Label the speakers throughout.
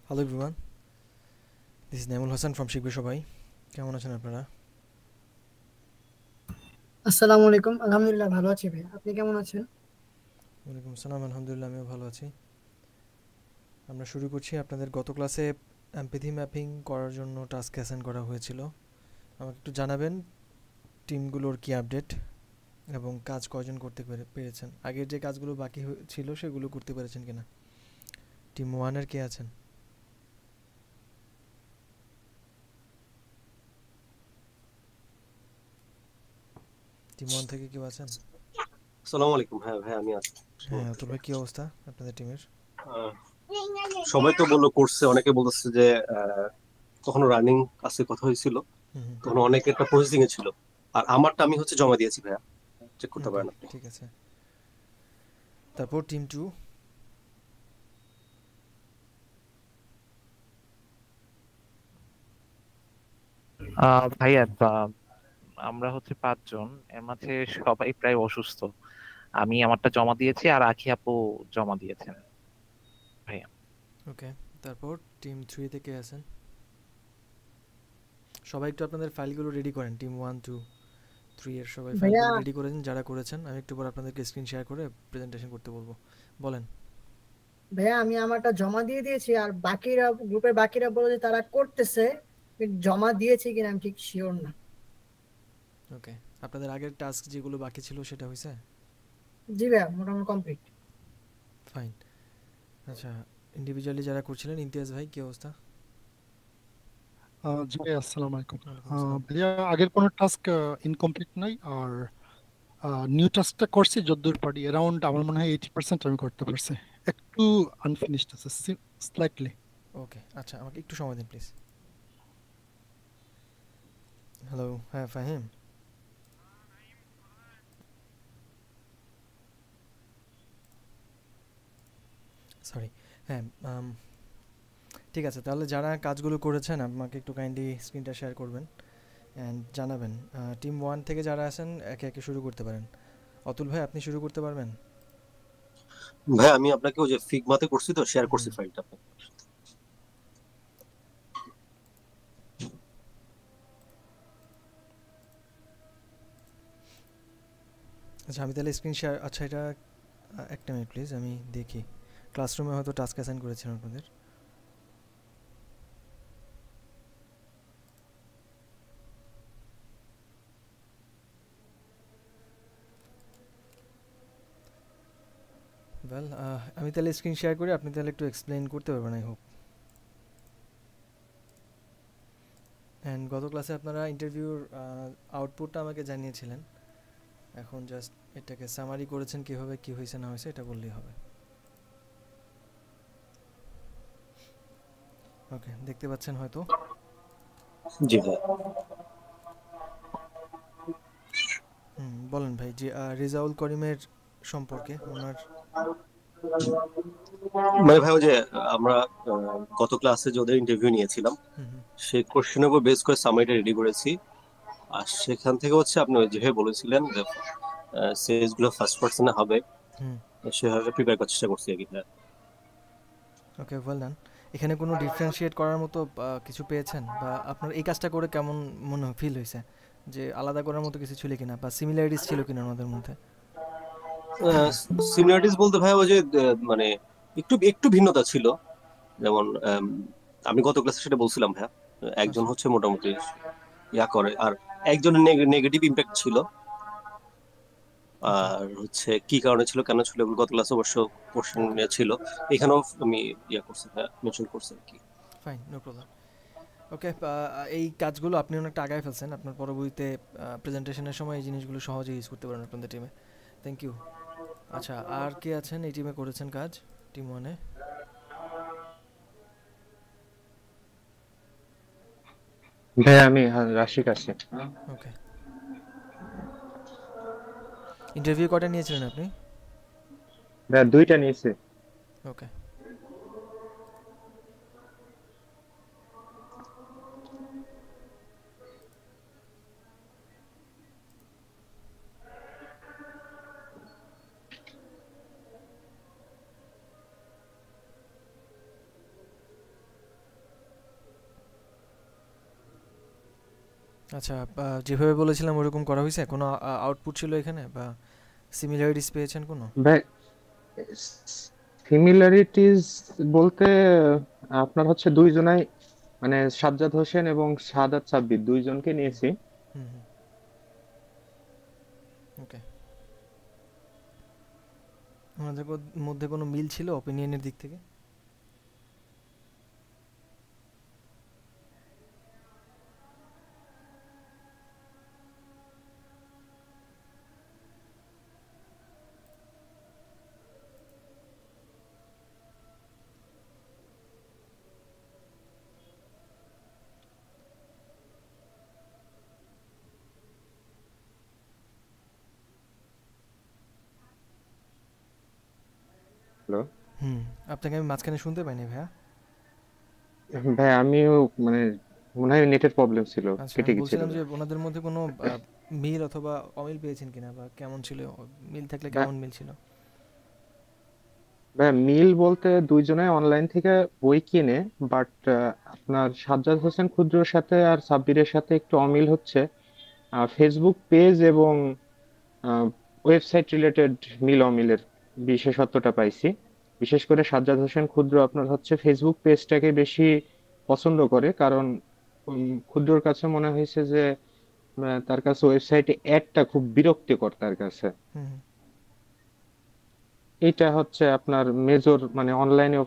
Speaker 1: Hello everyone, this is Naimul Hasan from শিখবে সবাই। কেমন আছেন আপনারা?
Speaker 2: আসসালামু আলাইকুম। আলহামদুলিল্লাহ ভালো আছি ভাই। আপনি কেমন আছেন?
Speaker 1: ওয়ালাইকুম আসসালাম, আলহামদুলিল্লাহ আমিও ভালো আছি। আমরা শুরু করছি। আপনাদের গত ক্লাসে এমপ্যাথি ম্যাপিং করার জন্য টাস্ক অ্যাসাইন করা হয়েছিল। আমাকে একটু জানাবেন টিমগুলোর কি আপডেট এবং কাজ কয়জন করতে পেরেছেন, আগের যে কাজগুলো বাকি ছিল সেগুলো করতে পেরেছেন কিনা। টিম ওয়ানের কে আছেন? টিম ওয়ান থেকে কেউ আছেন?
Speaker 3: আসসালামু আলাইকুম। হ্যাঁ ভাই, আমি আছি।
Speaker 1: হ্যাঁ, অতুল ভাই, কী অবস্থা আপনাদের টিমের?
Speaker 3: আহ, সবাই তো বললো করছে, অনেকে বলতেছে যে কখনো রানিং আছে কথা হয়েছিল,
Speaker 1: হুম হুম।
Speaker 3: তখন অনেকে একটা প্রসেসিং এ ছিল। আর আমারটা আমি হচ্ছে জমা দিয়েছি ভাইয়া, চেক করতে
Speaker 1: ওকে,
Speaker 3: পারেন আপনি।
Speaker 1: ঠিক আছে। তারপর টিম টু।
Speaker 4: ভাইয়া আমরা হচ্ছে 5 জন, এর মাঝে সবাই প্রায় অসুস্থ। আমি আমারটা জমা দিয়েছি আর আখি আপু জমা দিয়েছেন ভাইয়া।
Speaker 1: ওকে, তারপর টিম থ্রি থেকে আছেন? সবাই একটু আপনাদের ফাইলগুলো রেডি করেন। টিম ওয়ান টু থ্রি এর সবাই
Speaker 2: ভাইয়া
Speaker 1: ফাইলগুলো রেডি করেছেন যারা করেছেন। আমি একটু পর আপনাদেরকে স্ক্রিন শেয়ার করে প্রেজেন্টেশন করতে বলবো। বলেন।
Speaker 2: ভাইয়া আমি আমারটা জমা দিয়ে দিয়েছি, আর বাকিরা গ্রুপের বাকিরা বলে যে তারা করতেছে, কিন্তু জমা দিয়েছে কিনা আমি ঠিক শিওর না।
Speaker 1: ওকে, আপনাদের আগের টাস্ক যেগুলো বাকি ছিল সেটা হয়েছে?
Speaker 2: জি ভাইয়া, মোটামুটি কমপ্লিট।
Speaker 1: ফাইন। আচ্ছা, ইন্ডিভিজুয়ালি যারা করছিলেন, ইমতিয়াজ ভাই কী অবস্থা?
Speaker 5: জি ভাইয়া, আসসালামু আলাইকুম।
Speaker 1: ওয়ালাইকুম আসসালাম।
Speaker 5: ভাইয়া আগের কোনো টাস্ক ইনকমপ্লিট নাই, আর নিউ টাস্কটা করছি যতদূর পারি, অ্যারাউন্ড আমার মনে হয় 80% আমি করতে পারছি। একটু আনফিনিশড আছে স্লাইটলি।
Speaker 1: ওকে, আচ্ছা, আমাকে একটু সময় দিন প্লিজ। হ্যালো, হ্যাঁ ফাহিম। সরি। হ্যাঁ, ঠিক আছে, তাহলে যারা কাজগুলো করেছেন আমাকে একটু কাইন্ডলি স্ক্রিনটা শেয়ার করবেন অ্যান্ড জানাবেন। টিম ওয়ান থেকে যারা আছেন একে একে শুরু করতে পারেন। অতুল ভাই, আপনি শুরু করতে পারবেন?
Speaker 3: ভাই আমি আপনাকে ওই যে ফিগমাতে করছি তো, শেয়ার করছি
Speaker 1: হুম।
Speaker 3: ফাইলটা।
Speaker 1: আচ্ছা, আমি তাহলে স্ক্রিন শেয়ার, আচ্ছা এটা একটা মিনিট প্লিজ, আমি দেখি। ক্লাসরুমে হয়তো টাস্ক অ্যাসাইন করেছিলাম আপনাদের। ওয়েল, আমি তাহলে স্ক্রিন শেয়ার করি, আপনি তাহলে একটু এক্সপ্লেইন করতে পারবেন আই হোপ। অ্যান্ড গত ক্লাসে আপনারা ইন্টারভিউর আউটপুটটা আমাকে জানিয়েছিলেন। এখন জাস্ট এটাকে সামারি করেছেন, কীভাবে কী হয়েছে না হয়েছে এটা বললেই হবে। ওকে, দেখতে পাচ্ছেন হয়তো।
Speaker 3: জি ভাই।
Speaker 1: বলেন ভাই, যে রেজাউল করিমের সম্পর্কে ওনার।
Speaker 3: মানে ভাই ওই যে আমরা গত ক্লাসে যে ওদের ইন্টারভিউ নিয়েছিলাম,
Speaker 1: হুম হুম
Speaker 3: সেই কোশ্চেনের উপর বেস করে সামারিটা রেডি করেছি। আর সেখান থেকে হচ্ছে আপনি ওই যেভাবে বলেছিলেন যে সেলস গুলো ফার্স্ট পার্সনে হবে,
Speaker 1: হুম।
Speaker 3: সেভাবে প্রিপেয়ার করার চেষ্টা করছি আর কি। হ্যাঁ
Speaker 1: ওকে, ওয়েল ডান। এখানে কোনো ডিফারেন্সিয়েট করার মতো কিছু পেয়েছেন, বা আপনার এই কাজটা করে কেমন মনে ফিল হয়েছে, যে আলাদা করার মতো কিছু ছিল কিনা বা সিমিলারিটিস ছিল কিনা ওনাদের মধ্যে?
Speaker 3: সিমিলারিটিস বলতে ভাই ওই যে মানে একটু একটু ভিন্নতা ছিল। যেমন আমি গত ক্লাসে সেটা বলছিলাম ভাইয়া, একজন
Speaker 1: আচ্ছা।
Speaker 3: হচ্ছে মোটামুটি ইয়া করে, আর একজনের নেগেটিভ ইম্প্যাক্ট ছিল।
Speaker 1: ওকে,
Speaker 3: আর হচ্ছে কি কারণে ছিল কেন ছিল এগুলো গত ক্লাসে অবশ্য কোশ্চেন
Speaker 1: ওকে,
Speaker 3: ছিল। এখানেও আমি ইয়া করছি ভাইয়া, মেনশন করছি আর কি।
Speaker 1: Fine, no problem. ওকে, এই কাজগুলো আপনি অনেকটা আগায় ফেলছেন, আপনার পরবর্তীতে প্রেজেন্টেশনের সময় এই জিনিসগুলো সহজে ইউজ করতে পারেন আপনাদের টিমে। Thank you. আচ্ছা, আর কে আছেন এই টিমে করেছেন কাজ, টিম ওয়ানে?
Speaker 6: ভাই আমি রাশিক আছি।
Speaker 1: ওকে, ইন্টারভিউ কটা নিয়েছিলেন আপনি?
Speaker 6: ভাই দুইটা নিয়েছে।
Speaker 1: ওকে, আচ্ছা, যেভাবে বলেছিলাম ওরকম করা হয়েছে? কোনো আউটপুট ছিল এখানে বা সিমিলারিটিস পেয়েছেন কোনো?
Speaker 6: ভাই সিমিলারিটিজ বলতে আপনার হচ্ছে দুইজনাই মানে সাজ্জাদ হোসেন এবং সাদাত সাব্বির দুইজনকে নিয়েছি।
Speaker 1: হুম হুম, ওকে। ওনাদের মধ্যে কোনো মিল ছিল অপিনিয়নের দিক থেকে?
Speaker 6: হ্যালো
Speaker 1: হুম, আপনাকে আমি মাঝখানে শুনতে পাইনি ভাইয়া।
Speaker 6: ভাই, আমিও মানে মনে হয় নেটের প্রবলেম ছিল,
Speaker 1: আচ্ছা,
Speaker 6: কেটে
Speaker 1: আমি
Speaker 6: গেছিল
Speaker 1: বলছিলাম যে
Speaker 6: ভাই।
Speaker 1: ওনাদের মধ্যে কোনো মিল অথবা অমিল পেয়েছেন কিনা বা কেমন ছিল, মিল থাকলে
Speaker 6: ভাই
Speaker 1: কেমন মিল ছিল?
Speaker 6: ভাই, মিল বলতে দুইজনে অনলাইন থেকে বই কিনে, বাট আপনার সাজ্জাদ হোসেন ক্ষুদ্রর সাথে আর সাব্বিরের সাথে একটু অমিল হচ্ছে ফেসবুক পেজ এবং ওয়েবসাইট রিলেটেড মিল অমিলের বিশেষত্বটা পাইছি। বিশেষ করে সাজ্জাদ হোসেন ক্ষুদ্র আপনার হচ্ছে ফেসবুক পেজটাকে বেশি পছন্দ করে, কারণ ক্ষুদ্রর কাছে মনে হয়েছে যে তার কাছে ওয়েবসাইটে অ্যাডটা খুব বিরক্তিকর তার কাছে।
Speaker 1: হুম হুম,
Speaker 6: এটা হচ্ছে আপনার মেজর মানে অনলাইনে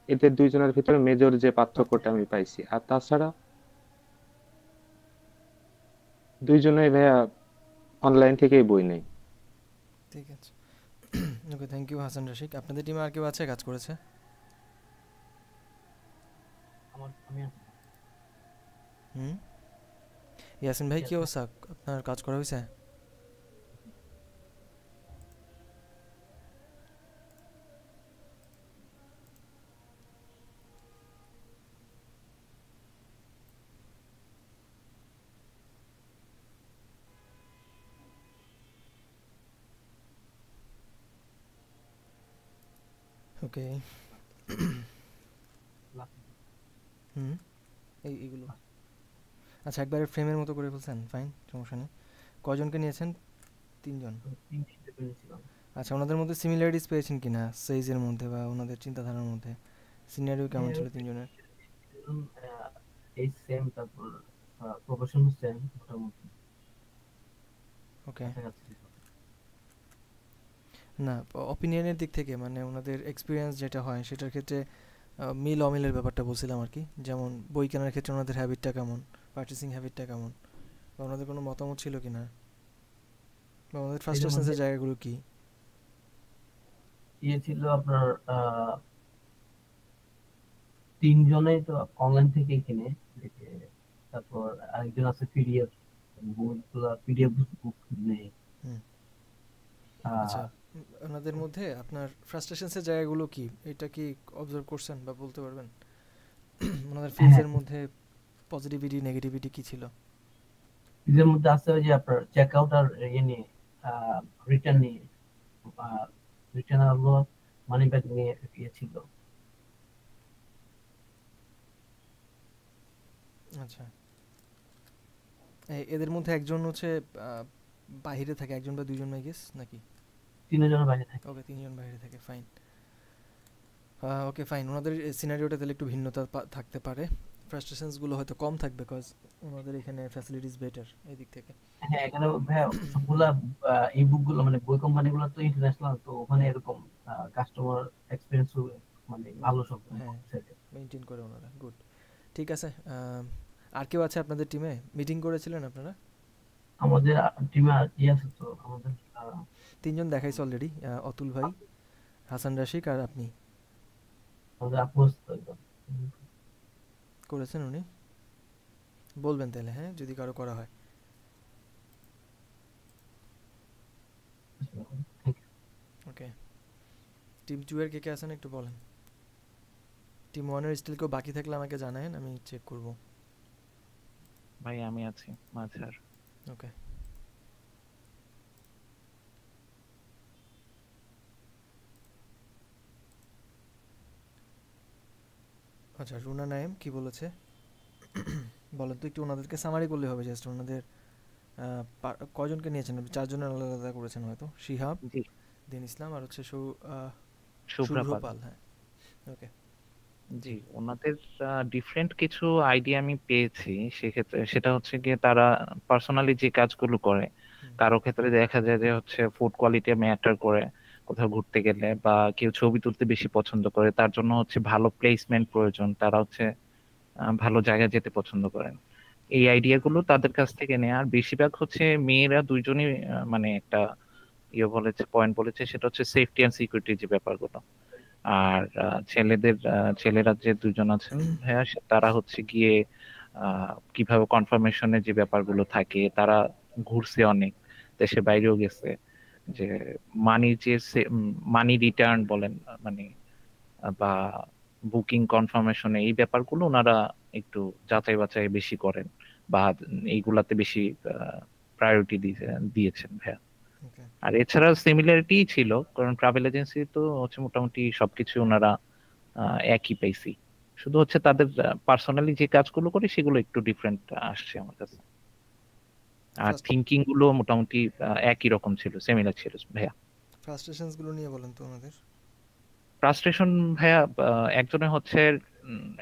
Speaker 6: এদের দুইজনের ভিতরে মেজর যে পার্থক্যটা
Speaker 1: পার্থক্য।
Speaker 6: আমি পাইছি। আর তাছাড়া দুইজনেই ভাইয়া অনলাইন থেকেই বই নেই।
Speaker 1: ঠিক আছে, ওকে, থ্যাংক ইউ হাসান রশিক। আপনাদের টিমে আর কেউ আছে কাজ করেছে? হুম, ইয়াসিন ভাই কি অবস্থা, আপনার কাজ করা হয়েছে? ওকে। হুম, এইগুলো আচ্ছা, একবারে ফ্রেমের মতো করে ফেলছেন, ফাইন, সমস্যা নেই। কয়জনকে নিয়েছেন? 3 জন। আচ্ছা, ওনাদের মধ্যে সিমিলারিটিস পেয়েছেন কিনা সাইজের মধ্যে বা ওনাদের চিন্তাধারার মধ্যে? সিনারিও কেমন ছিল 3 জনের? ওকে। না, অপিনিয়নের দিক থেকে মানে ওনাদের এক্সপিরিয়েন্স যেটা হয় সেটার ক্ষেত্রে মিল অমিলের ব্যাপারটা বলছিলাম আর কি। যেমন বই কেনার ক্ষেত্রে ওনাদের হ্যাবিটটা কেমন, পার্চেসিং হ্যাবিটটা কেমন, বা ওনাদের কোনো মতামত ছিল কিনা, বা ওনাদের ফ্রাস্ট্রেশনসের জায়গাগুলো কি? হুম, আচ্ছা, ওনাদের মধ্যে আপনার ফ্রাস্ট্রেশনসের জায়গাগুলো কি, এটা কি অবজার্ভ করছেন বা বলতে পারবেন? ওনাদের ফিলসের মধ্যে পজিটিভিটি নেগেটিভিটি কি ছিল? আচ্ছা, এদের মধ্যে একজন হচ্ছে বাইরে থাকে, একজন বা দুইজন, আই গেস, নাকি? ওকে, 3 জন বাইরে থাকে, ফাইন। ওকে, ফাইন, ওনাদের সিনারিওটা তাহলে একটু ভিন্নতা থাকতে পারে। ফ্রাস্ট্রেশনসগুলো হয়তো কম থাকবে বিকজ ওনাদের এখানে ফ্যাসিলিটিস বেটার এই দিক থেকে। হ্যাঁ, মেনটেন করে ওনারা, গুড। ঠিক আছে, আর কেউ আছে আপনাদের টিমে? মিটিং করেছিলেন আপনারা? 3 জন দেখাইছে অলরেডি, অতুল ভাই, হাসান রাশিক আর আপনি। করেছেন উনি? বলবেন তাহলে, হ্যাঁ, যদি কারো করা হয়। ওকে, টিম 2 এর কে কে আছেন একটু বলেন। টিম 1 এর স্টিল কেউ বাকি থাকলে আমাকে জানায়েন, আমি চেক করব।
Speaker 4: ভাই আমি আছি মাঝার।
Speaker 1: ওকে, আচ্ছা, রুনা নাইম কি বলেছে? বলেন তো একটু, ওনাদেরকে সামারি করলে হবে, জাস্ট ওনাদের কয়জনকে নিয়েছেন? 4 জনের আলাদা আলাদা করেছেন হয়তো, শিহাব,
Speaker 4: জি,
Speaker 1: দিন ইসলাম, আর হচ্ছে
Speaker 4: শুভ্রা
Speaker 1: শুভ্রপাল। হ্যাঁ, ওকে।
Speaker 4: জি, ওনাদের ডিফারেন্ট কিছু আইডিয়া আমি পেয়েছি। সেক্ষেত্রে সেটা হচ্ছে গিয়ে তারা পার্সোনালি যে কাজগুলো করে,
Speaker 1: হুম,
Speaker 4: কারো ক্ষেত্রে দেখা যায় যে হচ্ছে ফুড কোয়ালিটি ম্যাটার করে কোথাও ঘুরতে গেলে, বা কেউ ছবি তুলতে বেশি পছন্দ করে, তার জন্য হচ্ছে ভালো প্লেসমেন্ট প্রয়োজন, তারা হচ্ছে ভালো জায়গায় যেতে পছন্দ করেন। এই আইডিয়া গুলো তাদের কাছ থেকে নেয়। আর বেশিরভাগ হচ্ছে মেয়েরা দুইজনই মানে একটা বলেছে, পয়েন্ট বলেছে, সেটা হচ্ছে সেফটি অ্যান্ড সিকিউরিটি যে ব্যাপারগুলো। আর ছেলেরা যে দুজন আছেন হ্যাঁ, তারা হচ্ছে গিয়ে কিভাবে কনফার্মেশনের যে ব্যাপারগুলো থাকে, তারা ঘুরছে অনেক, দেশের বাইরেও গেছে,
Speaker 1: হুম,
Speaker 4: যে মানি যে মানি রিটার্ন বলেন, মানে বা বুকিং কনফার্মেশনে এই ব্যাপারগুলো ওনারা একটু যাচাই বাছাই বেশি করেন, বা এইগুলাতে বেশি প্রায়োরিটি দিয়েছেন ভাইয়া।
Speaker 1: ওকে।
Speaker 4: আর এছাড়া সিমিলারিটি ছিল, কারণ ট্রাভেল এজেন্সি তো হচ্ছে মোটামুটি সবকিছু ওনারা একই পাইছি, শুধু হচ্ছে তাদের পার্সোনালি যে কাজগুলো করে সেগুলো একটু ডিফারেন্ট আসছে আমার কাছে। আর
Speaker 1: ফার্স্ট
Speaker 4: থিঙ্কিং গুলো মোটামুটি একই রকম ছিল, সিমিলার ছিল ভাইয়া।
Speaker 1: ফ্রাস্ট্রেশনসগুলো নিয়ে বলেন তো ওনাদের।
Speaker 4: ফ্রাস্ট্রেশন ভাইয়া, একজনের হচ্ছে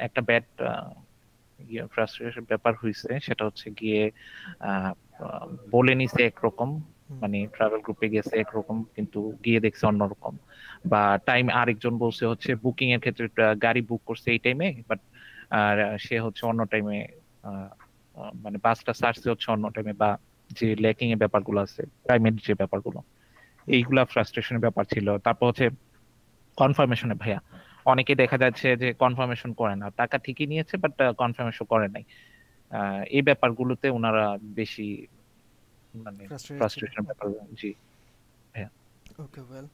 Speaker 4: একটা ব্যাড ফ্রাস্ট্রেশন ব্যাপার হয়েছে, সেটা হচ্ছে গিয়ে আহ, আহ, বলে নিছে একরকম,
Speaker 1: হুম,
Speaker 4: মানে ট্রাভেল গ্রুপে গেছে একরকম কিন্তু গিয়ে দেখছে অন্যরকম। বা টাইম, আরেকজন বলছে হচ্ছে বুকিং এর ক্ষেত্রে গাড়ি বুক করছে এই টাইমে, বাট সে হচ্ছে অন্য টাইমে, মানে বাসটা ছাড়ছে হচ্ছে অন্য টাইমে, বা যে ল্যাকিং এর ব্যাপারগুলো আছে, টাইমের যে ব্যাপারগুলো,
Speaker 1: হুম,
Speaker 4: এইগুলা ফ্রাস্ট্রেশনের ব্যাপার ছিল। তারপর হচ্ছে কনফার্মেশনে ভাইয়া, অনেকে দেখা যাচ্ছে যে কনফার্মেশন করে না, টাকা ঠিকই নিয়েছে বাট কনফার্মেশন করে নাই। এই ব্যাপারগুলোতে ওনারা বেশি মানে
Speaker 1: ফ্রাস্ট্রেটেড ছিল।
Speaker 4: ফ্রাস্ট্রেশন ব্যাপার।
Speaker 1: ওকে,
Speaker 4: জি ভাইয়া।
Speaker 1: ওকে, ওয়েল,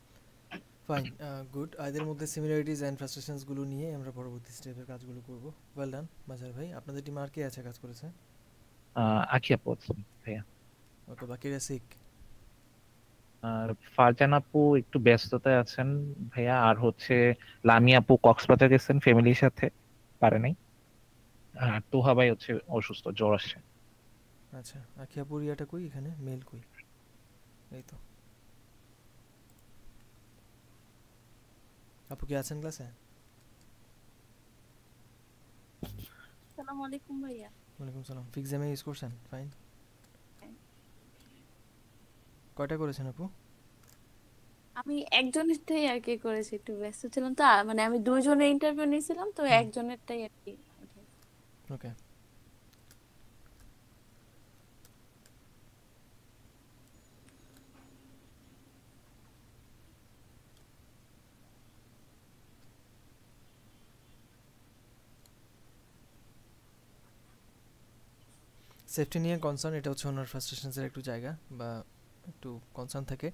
Speaker 1: ফাইন, গুড। এদের মধ্যে সিমিলারিটিজ অ্যান্ড ফ্রাস্ট্রেশনসগুলো নিয়ে আমরা পরবর্তী স্টেপের কাজগুলো করব। ওয়েল ডান মাজার ভাই। আপনাদের টিমে আর কে আছে কাজ করেছে?
Speaker 4: আখি আপু আছেন ভাইয়া।
Speaker 1: ওকে, বাকিরা সিক।
Speaker 4: আর ফারজান আপু একটু ব্যস্ততায় আছেন ভাইয়া। আর হচ্ছে লামি আপু কক্সবাজার গেছেন ফ্যামিলির সাথে, পারে নাই। আর তোহা ভাই হচ্ছে অসুস্থ, জ্বর আসছে।
Speaker 1: আচ্ছা, আখিয়াপুর ইয়াটা কই, এখানে মেল কই? এই তো। আপু কি আছেন ক্লাসে?
Speaker 7: আসসালামু আলাইকুম ভাইয়া।
Speaker 1: ওয়ালাইকুম সালাম। ফিক্সামে ইউজ করছেন? ফাইন। কয়টা করেছেন আপু?
Speaker 7: আমি একজনেরটাই আর কি করেছি, একটু ব্যস্ত ছিলাম তো, মানে আমি দুইজনের ইন্টারভিউ নিয়েছিলাম তো,
Speaker 1: হুম,
Speaker 7: একজনেরটাই আর কি।
Speaker 1: ওকে। সেফটি নিয়ে কনসার্ন, এটা হচ্ছে ওনার ফ্রাস্ট্রেশনসের একটু জায়গা, বা একটু কনসার্ন থাকে।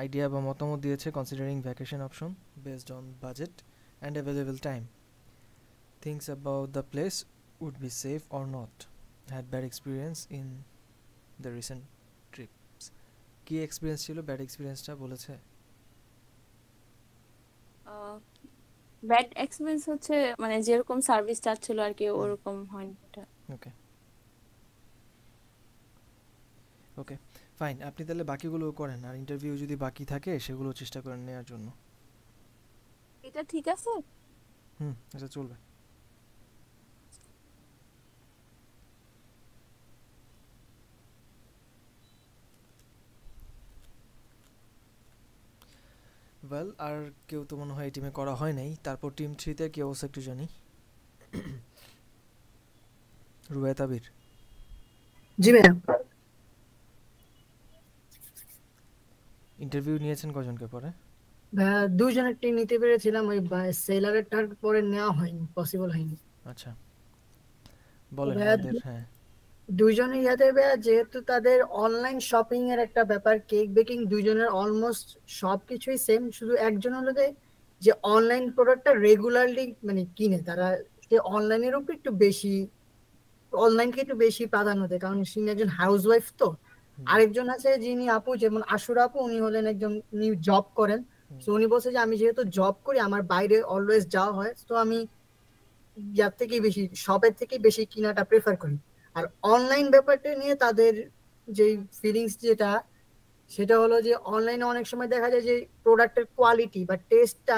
Speaker 1: আইডিয়া বা মতামত দিয়েছে, considering vacation option based on budget and available time, things about the place would be safe or not, had bad experience in the recent trips. কী এক্সপিরিয়েন্স ছিল? ব্যাড এক্সপিরিয়েন্সটা বলেছে?
Speaker 7: ব্যাড এক্সপিরিয়েন্স হচ্ছে মানে যেরকম সার্ভিস চাচ্ছিল আর কি
Speaker 1: হুম,
Speaker 7: ওরকম হয়নি এটা।
Speaker 1: ওকে, ওকে, ফাইন। আপনি তাহলে বাকিগুলো করেন, আর ইন্টারভিউ যদি বাকি থাকে সেগুলো চেষ্টা করেন নেওয়ার জন্য।
Speaker 7: এটা ঠিক আছে।
Speaker 1: হুম, এটা চলবে। ওয়েল, আর কেউ তো মনে হয় এই টিমে করা হয় নাই। তারপর টিম 3-তে কি অবস্থা একটু জানি। রুয়েত আবির,
Speaker 2: জি ভাইয়া।
Speaker 1: ইন্টারভিউ নিয়েছেন কজনকে পরে?
Speaker 2: ভাইয়া দুইজনের টিম নিতে পেরেছিলাম, ওই সেলারেরটার পরে নেওয়া হয়নি, পসিবল হয়নি।
Speaker 1: আচ্ছা,
Speaker 2: তো
Speaker 1: বলেন
Speaker 2: ভাইয়া
Speaker 1: ওদের। হ্যাঁ,
Speaker 2: দুইজনের ইয়াতে ভাইয়া, যেহেতু তাদের অনলাইন শপিং এর একটা ব্যাপার, কেক বেকিং দুইজনের অলমোস্ট সবকিছুই সেম, শুধু একজন হলো যে অনলাইন প্রোডাক্টটা রেগুলারলি মানে কিনে, তারা সে অনলাইনের উপর একটু বেশি, অনলাইনকে একটু বেশি প্রাধান্য দেয়, কারণ তিনি একজন হাউস ওয়াইফ তো।
Speaker 1: হুম,
Speaker 2: আরেকজন আছে যিনি আপু, যেমন আশুরা আপু, উনি হলেন একজন, উনি জব করেন।
Speaker 1: হুম,
Speaker 2: তো উনি বলছে যে আমি যেহেতু জব করি, আমার বাইরে অলওয়েজ যাওয়া হয়, তো আমি ইয়ার থেকেই বেশি, শপের থেকেই বেশি কিনাটা প্রেফার করি। আর অনলাইন ব্যাপারটা নিয়ে তাদের যে ফিলিংস যেটা, সেটা হলো যে অনলাইনে অনেক সময় দেখা যায় যে প্রোডাক্টের কোয়ালিটি বা টেস্টটা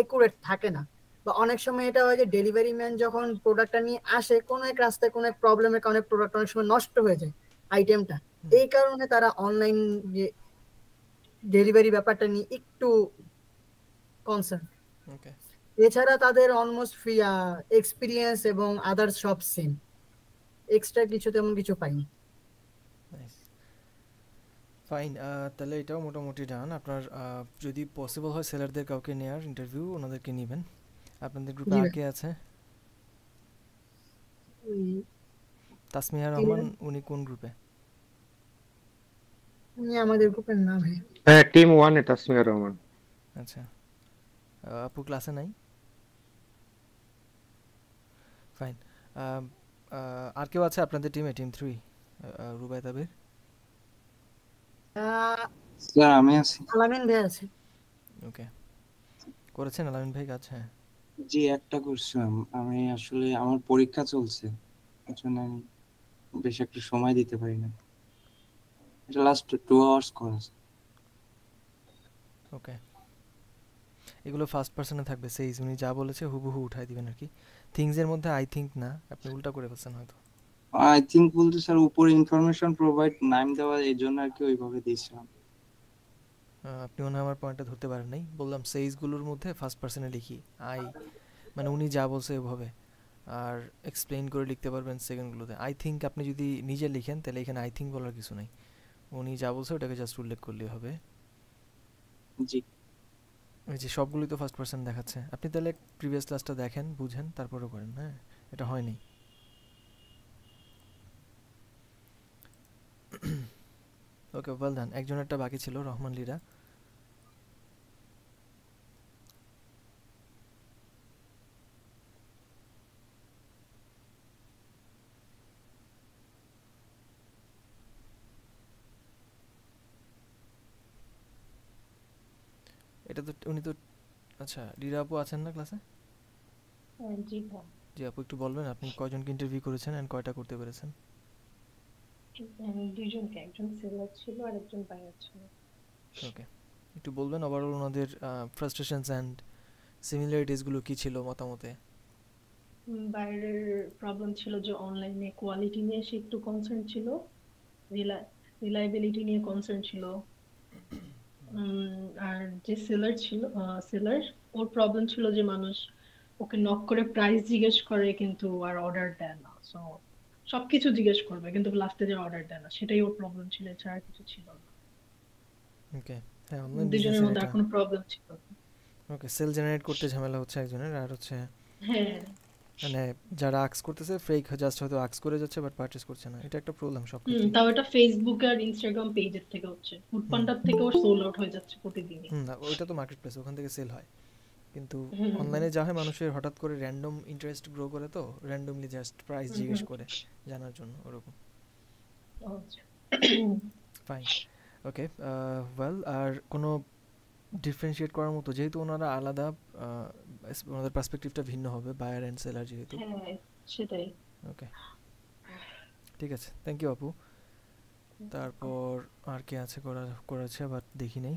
Speaker 2: একুরেট থাকে না, বা অনেক সময় এটা হয় যে ডেলিভারি ম্যান যখন প্রোডাক্টটা নিয়ে আসে কোনো এক রাস্তায় কোনো এক প্রবলেমের কারণে প্রোডাক্ট অনেক সময় নষ্ট হয়ে যায় আইটেমটা। এই কারণে তারা অনলাইন যে ডেলিভারি ব্যাপারটা নিয়ে একটু কনসার্ন।
Speaker 1: ওকে,
Speaker 2: এছাড়া তাদের অলমোস্ট এক্সপিরিয়েন্স এবং আদার্স সব সেম, এক্সট্রা কিছু তেমন কিছু পাইনি।
Speaker 1: Nice, fine. তাহলে এটাও মোটামুটি ডান। আপনার যদি পসিবল হয় সেলারদের কাউকে নেওয়ার ইন্টারভিউ, ওনাদেরকে নেবেন। আপনাদের গ্রুপে
Speaker 2: জি
Speaker 1: আর
Speaker 2: ভাই।
Speaker 1: কে আছে?
Speaker 2: উম,
Speaker 1: তাসমিহা
Speaker 2: তিনি
Speaker 1: রহমান, উনি কোন গ্রুপে?
Speaker 2: উনি আমাদের গ্রুপের না ভাই।
Speaker 6: হ্যাঁ, টিম 1 তাসমিয়া রহমান।
Speaker 1: আচ্ছা, আপু ক্লাসে নাই? ফাইন। আর কেউ আছে আপনাদের টিমে, টিম 3? রুবাই তাবির?
Speaker 8: স্যার আমি আছি।
Speaker 2: আলামিন ভাই আছে।
Speaker 1: ওকে, করেছেন আলামিন ভাই কাজ? হ্যাঁ,
Speaker 8: জি একটা করছিলাম, আমি আসলে আমার পরীক্ষা চলছে, এর জন্য আমি বেশ একটু সময় দিতে পারি না। এটা লাস্ট 2 আওয়ার্স করেছে।
Speaker 1: ওকে। এগুলো ফার্স্ট পার্সনে থাকবে, সেই উনি যা বলেছে হুবহু উঠাই দিবেন আর কি। থিংসের মধ্যে আই থিঙ্ক না, আপনি উল্টা করে ফেলছেন হয়তো।
Speaker 8: আই থিঙ্ক বলতে স্যার উপরে ইনফরমেশন প্রোভাইড নাম দেওয়া, এই জন্য আর কি ওইভাবে দিয়েছিলাম।
Speaker 1: আপনি মনে হয় আমার পয়েন্টটা ধরতে পারেন নাই। বললাম সেইজগুলোর মধ্যে ফার্স্ট পার্সনে লিখি আই, মানে উনি যা বলছে ওভাবে, আর এক্সপ্লেইন করে লিখতে পারবেন সেকেন্ডগুলোতে। আই থিঙ্ক আপনি যদি নিজে লিখেন তাহলে এখানে আই থিঙ্ক বলার কিছু নাই, উনি যা বলছে ওটাকে জাস্ট উল্লেখ করলেই হবে।
Speaker 8: জি
Speaker 1: এই যে সবগুলোই তো ফার্স্ট পার্সন দেখাচ্ছে, আপনি তাহলে প্রিভিয়াস ক্লাসটা দেখেন, বুঝেন, তারপরেও করেন। হ্যাঁ, এটা হয়নি। ওকে, ওয়েল ডান। একজনেরটা বাকি ছিল, রহমান লীরা। এটা তো উনি তো, আচ্ছা লীরা আপু আছেন না ক্লাসে?
Speaker 9: জি ভাই,
Speaker 1: জি আপু, একটু বলবেন আপনি কয়জনকে ইন্টারভিউ করেছেন এন্ড কয়টা করতে পেরেছেন?
Speaker 9: দুইজনকে, একজন সেলার ছিল আর একজন বায়ার ছিল।
Speaker 1: ওকে, একটু বলবেন ওভারঅল ওনাদের ফ্রাস্ট্রেশনস অ্যান্ড সিমিলারিটিসগুলো কী ছিল মতামতে?
Speaker 9: বায়ারের প্রবলেম ছিল যে অনলাইনে কোয়ালিটি নিয়ে সে একটু কনসার্ন ছিল, রিলায়েবিলিটি নিয়ে কনসার্ন ছিল। আর যে সেলার ওর প্রবলেম ছিল যে মানুষ ওকে নক করে প্রাইস জিজ্ঞেস করে কিন্তু আর অর্ডার দেয় না, সো সবকিছু জিজ্ঞেস করবে কিন্তু লাস্টে যে অর্ডার দেয় না, সেটাই ওর প্রবলেম ছিল, এছাড়া কিছু ছিল না।
Speaker 1: ওকে, হ্যাঁ অনলাইন
Speaker 9: দুজনের
Speaker 1: বিজনেসের
Speaker 9: মধ্যে
Speaker 1: এটা।
Speaker 9: এখনো প্রবলেম ছিল।
Speaker 1: ওকে, সেল জেনারেট করতে ঝামেলা হচ্ছে একজনের, আর হচ্ছে
Speaker 9: হ্যাঁ,
Speaker 1: মানে যারা আক্স করতেছে ফেক জাস্ট হয়তো আক্স করে যাচ্ছে বাট পারচেজ করছে না, এটা একটা প্রবলেম সব ক্ষেত্রেই।
Speaker 9: তাও এটা ফেসবুক আর ইনস্টাগ্রাম পেজের থেকে হচ্ছে, ফুড
Speaker 1: হুম
Speaker 9: পান্ডার থেকেও সোল আউট হয়ে যাচ্ছে প্রতিদিনই।
Speaker 1: হুম, না, ওইটা তো মার্কেট প্লেস, ওখান থেকে সেল হয়, কিন্তু
Speaker 9: হুম
Speaker 1: অনলাইনে যা হয় মানুষের হঠাৎ করে র্যান্ডম ইন্টারেস্ট গ্রো করে, তো র্যান্ডমলি জাস্ট প্রাইস
Speaker 9: হুম
Speaker 1: জিজ্ঞেস
Speaker 9: হুম,
Speaker 1: করে জানার জন্য ওরকম।
Speaker 9: আচ্ছা।
Speaker 1: ফাইন, ওকে, ওয়েল, আর কোনো ডিফারেন্সিয়েট করার মতো, যেহেতু ওনারা আলাদা, ওনাদের পার্সপেক্টিভটা ভিন্ন হবে, বায়ার অ্যান্ড সেলার যেহেতু।
Speaker 9: হ্যাঁ সেটাই।
Speaker 1: ওকে, ঠিক আছে, থ্যাংক ইউ আপু। তারপর আর কে আছে করেছে বাট দেখি নাই,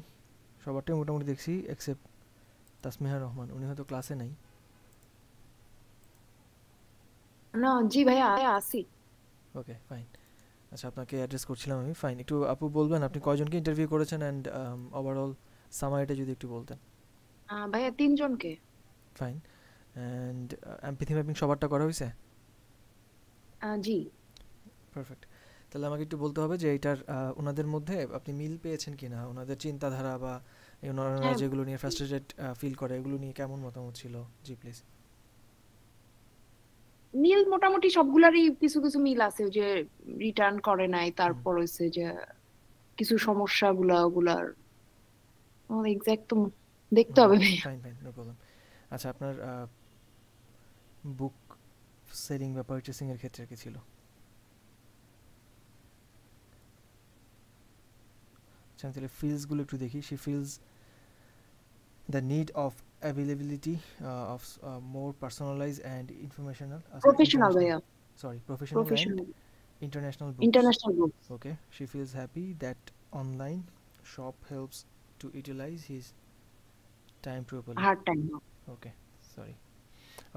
Speaker 1: সবারটাই মোটামুটি দেখছি এক্সেপ্ট তাসমিহা রহমান, উনি হয়তো ক্লাসে নাই।
Speaker 10: না জি ভাইয়া আসি।
Speaker 1: ওকে ফাইন, আচ্ছা আপনাকে অ্যাড্রেস করছিলাম আমি। ফাইন, একটু আপু বলবেন আপনি কয়জনকে ইন্টারভিউ করেছেন অ্যান্ড ওভারঅল সামারিটা যদি একটু বলতেন।
Speaker 10: ভাইয়া 3 জনকে।
Speaker 1: ফাইন, অ্যান্ড এমপিথি ম্যাপিং সবারটা করা হয়েছে?
Speaker 10: জি।
Speaker 1: পারফেক্ট, তাহলে আমাকে একটু বলতে হবে যে এইটার ওনাদের মধ্যে আপনি মিল পেয়েছেন কিনা, ওনাদের চিন্তাধারা বা ওনারা
Speaker 10: হ্যাঁ,
Speaker 1: যেগুলো নিয়ে ফ্রাস্ট্রেটেড ফিল করে এগুলো নিয়ে কেমন মতামত ছিল। জি প্লিজ।
Speaker 10: মিল মোটামুটি সবগুলারই কিছু কিছু মিল আছে, ওই যে রিটার্ন করে নাই,
Speaker 1: হুম
Speaker 10: তারপর হচ্ছে যে কিছু সমস্যা ওগুলার এক্সাক্ট তো দেখতে
Speaker 1: হুম,
Speaker 10: হবে ভাইয়া।
Speaker 1: Fine fine, no problem. আচ্ছা আপনার বুক সেলিং বা পারচেসিং এর ক্ষেত্রে কি ছিল? আচ্ছা আমি তাহলে ফিলসগুলো একটু দেখি। She feels the need of availability of more personalized and informational
Speaker 10: professional
Speaker 1: international
Speaker 10: ভাইয়া,
Speaker 1: professional and
Speaker 10: professional
Speaker 1: international books.
Speaker 10: International books.
Speaker 1: Okay, she feels happy that online shop helps to utilize his time properly.
Speaker 10: Hard time.
Speaker 1: Okay, sorry.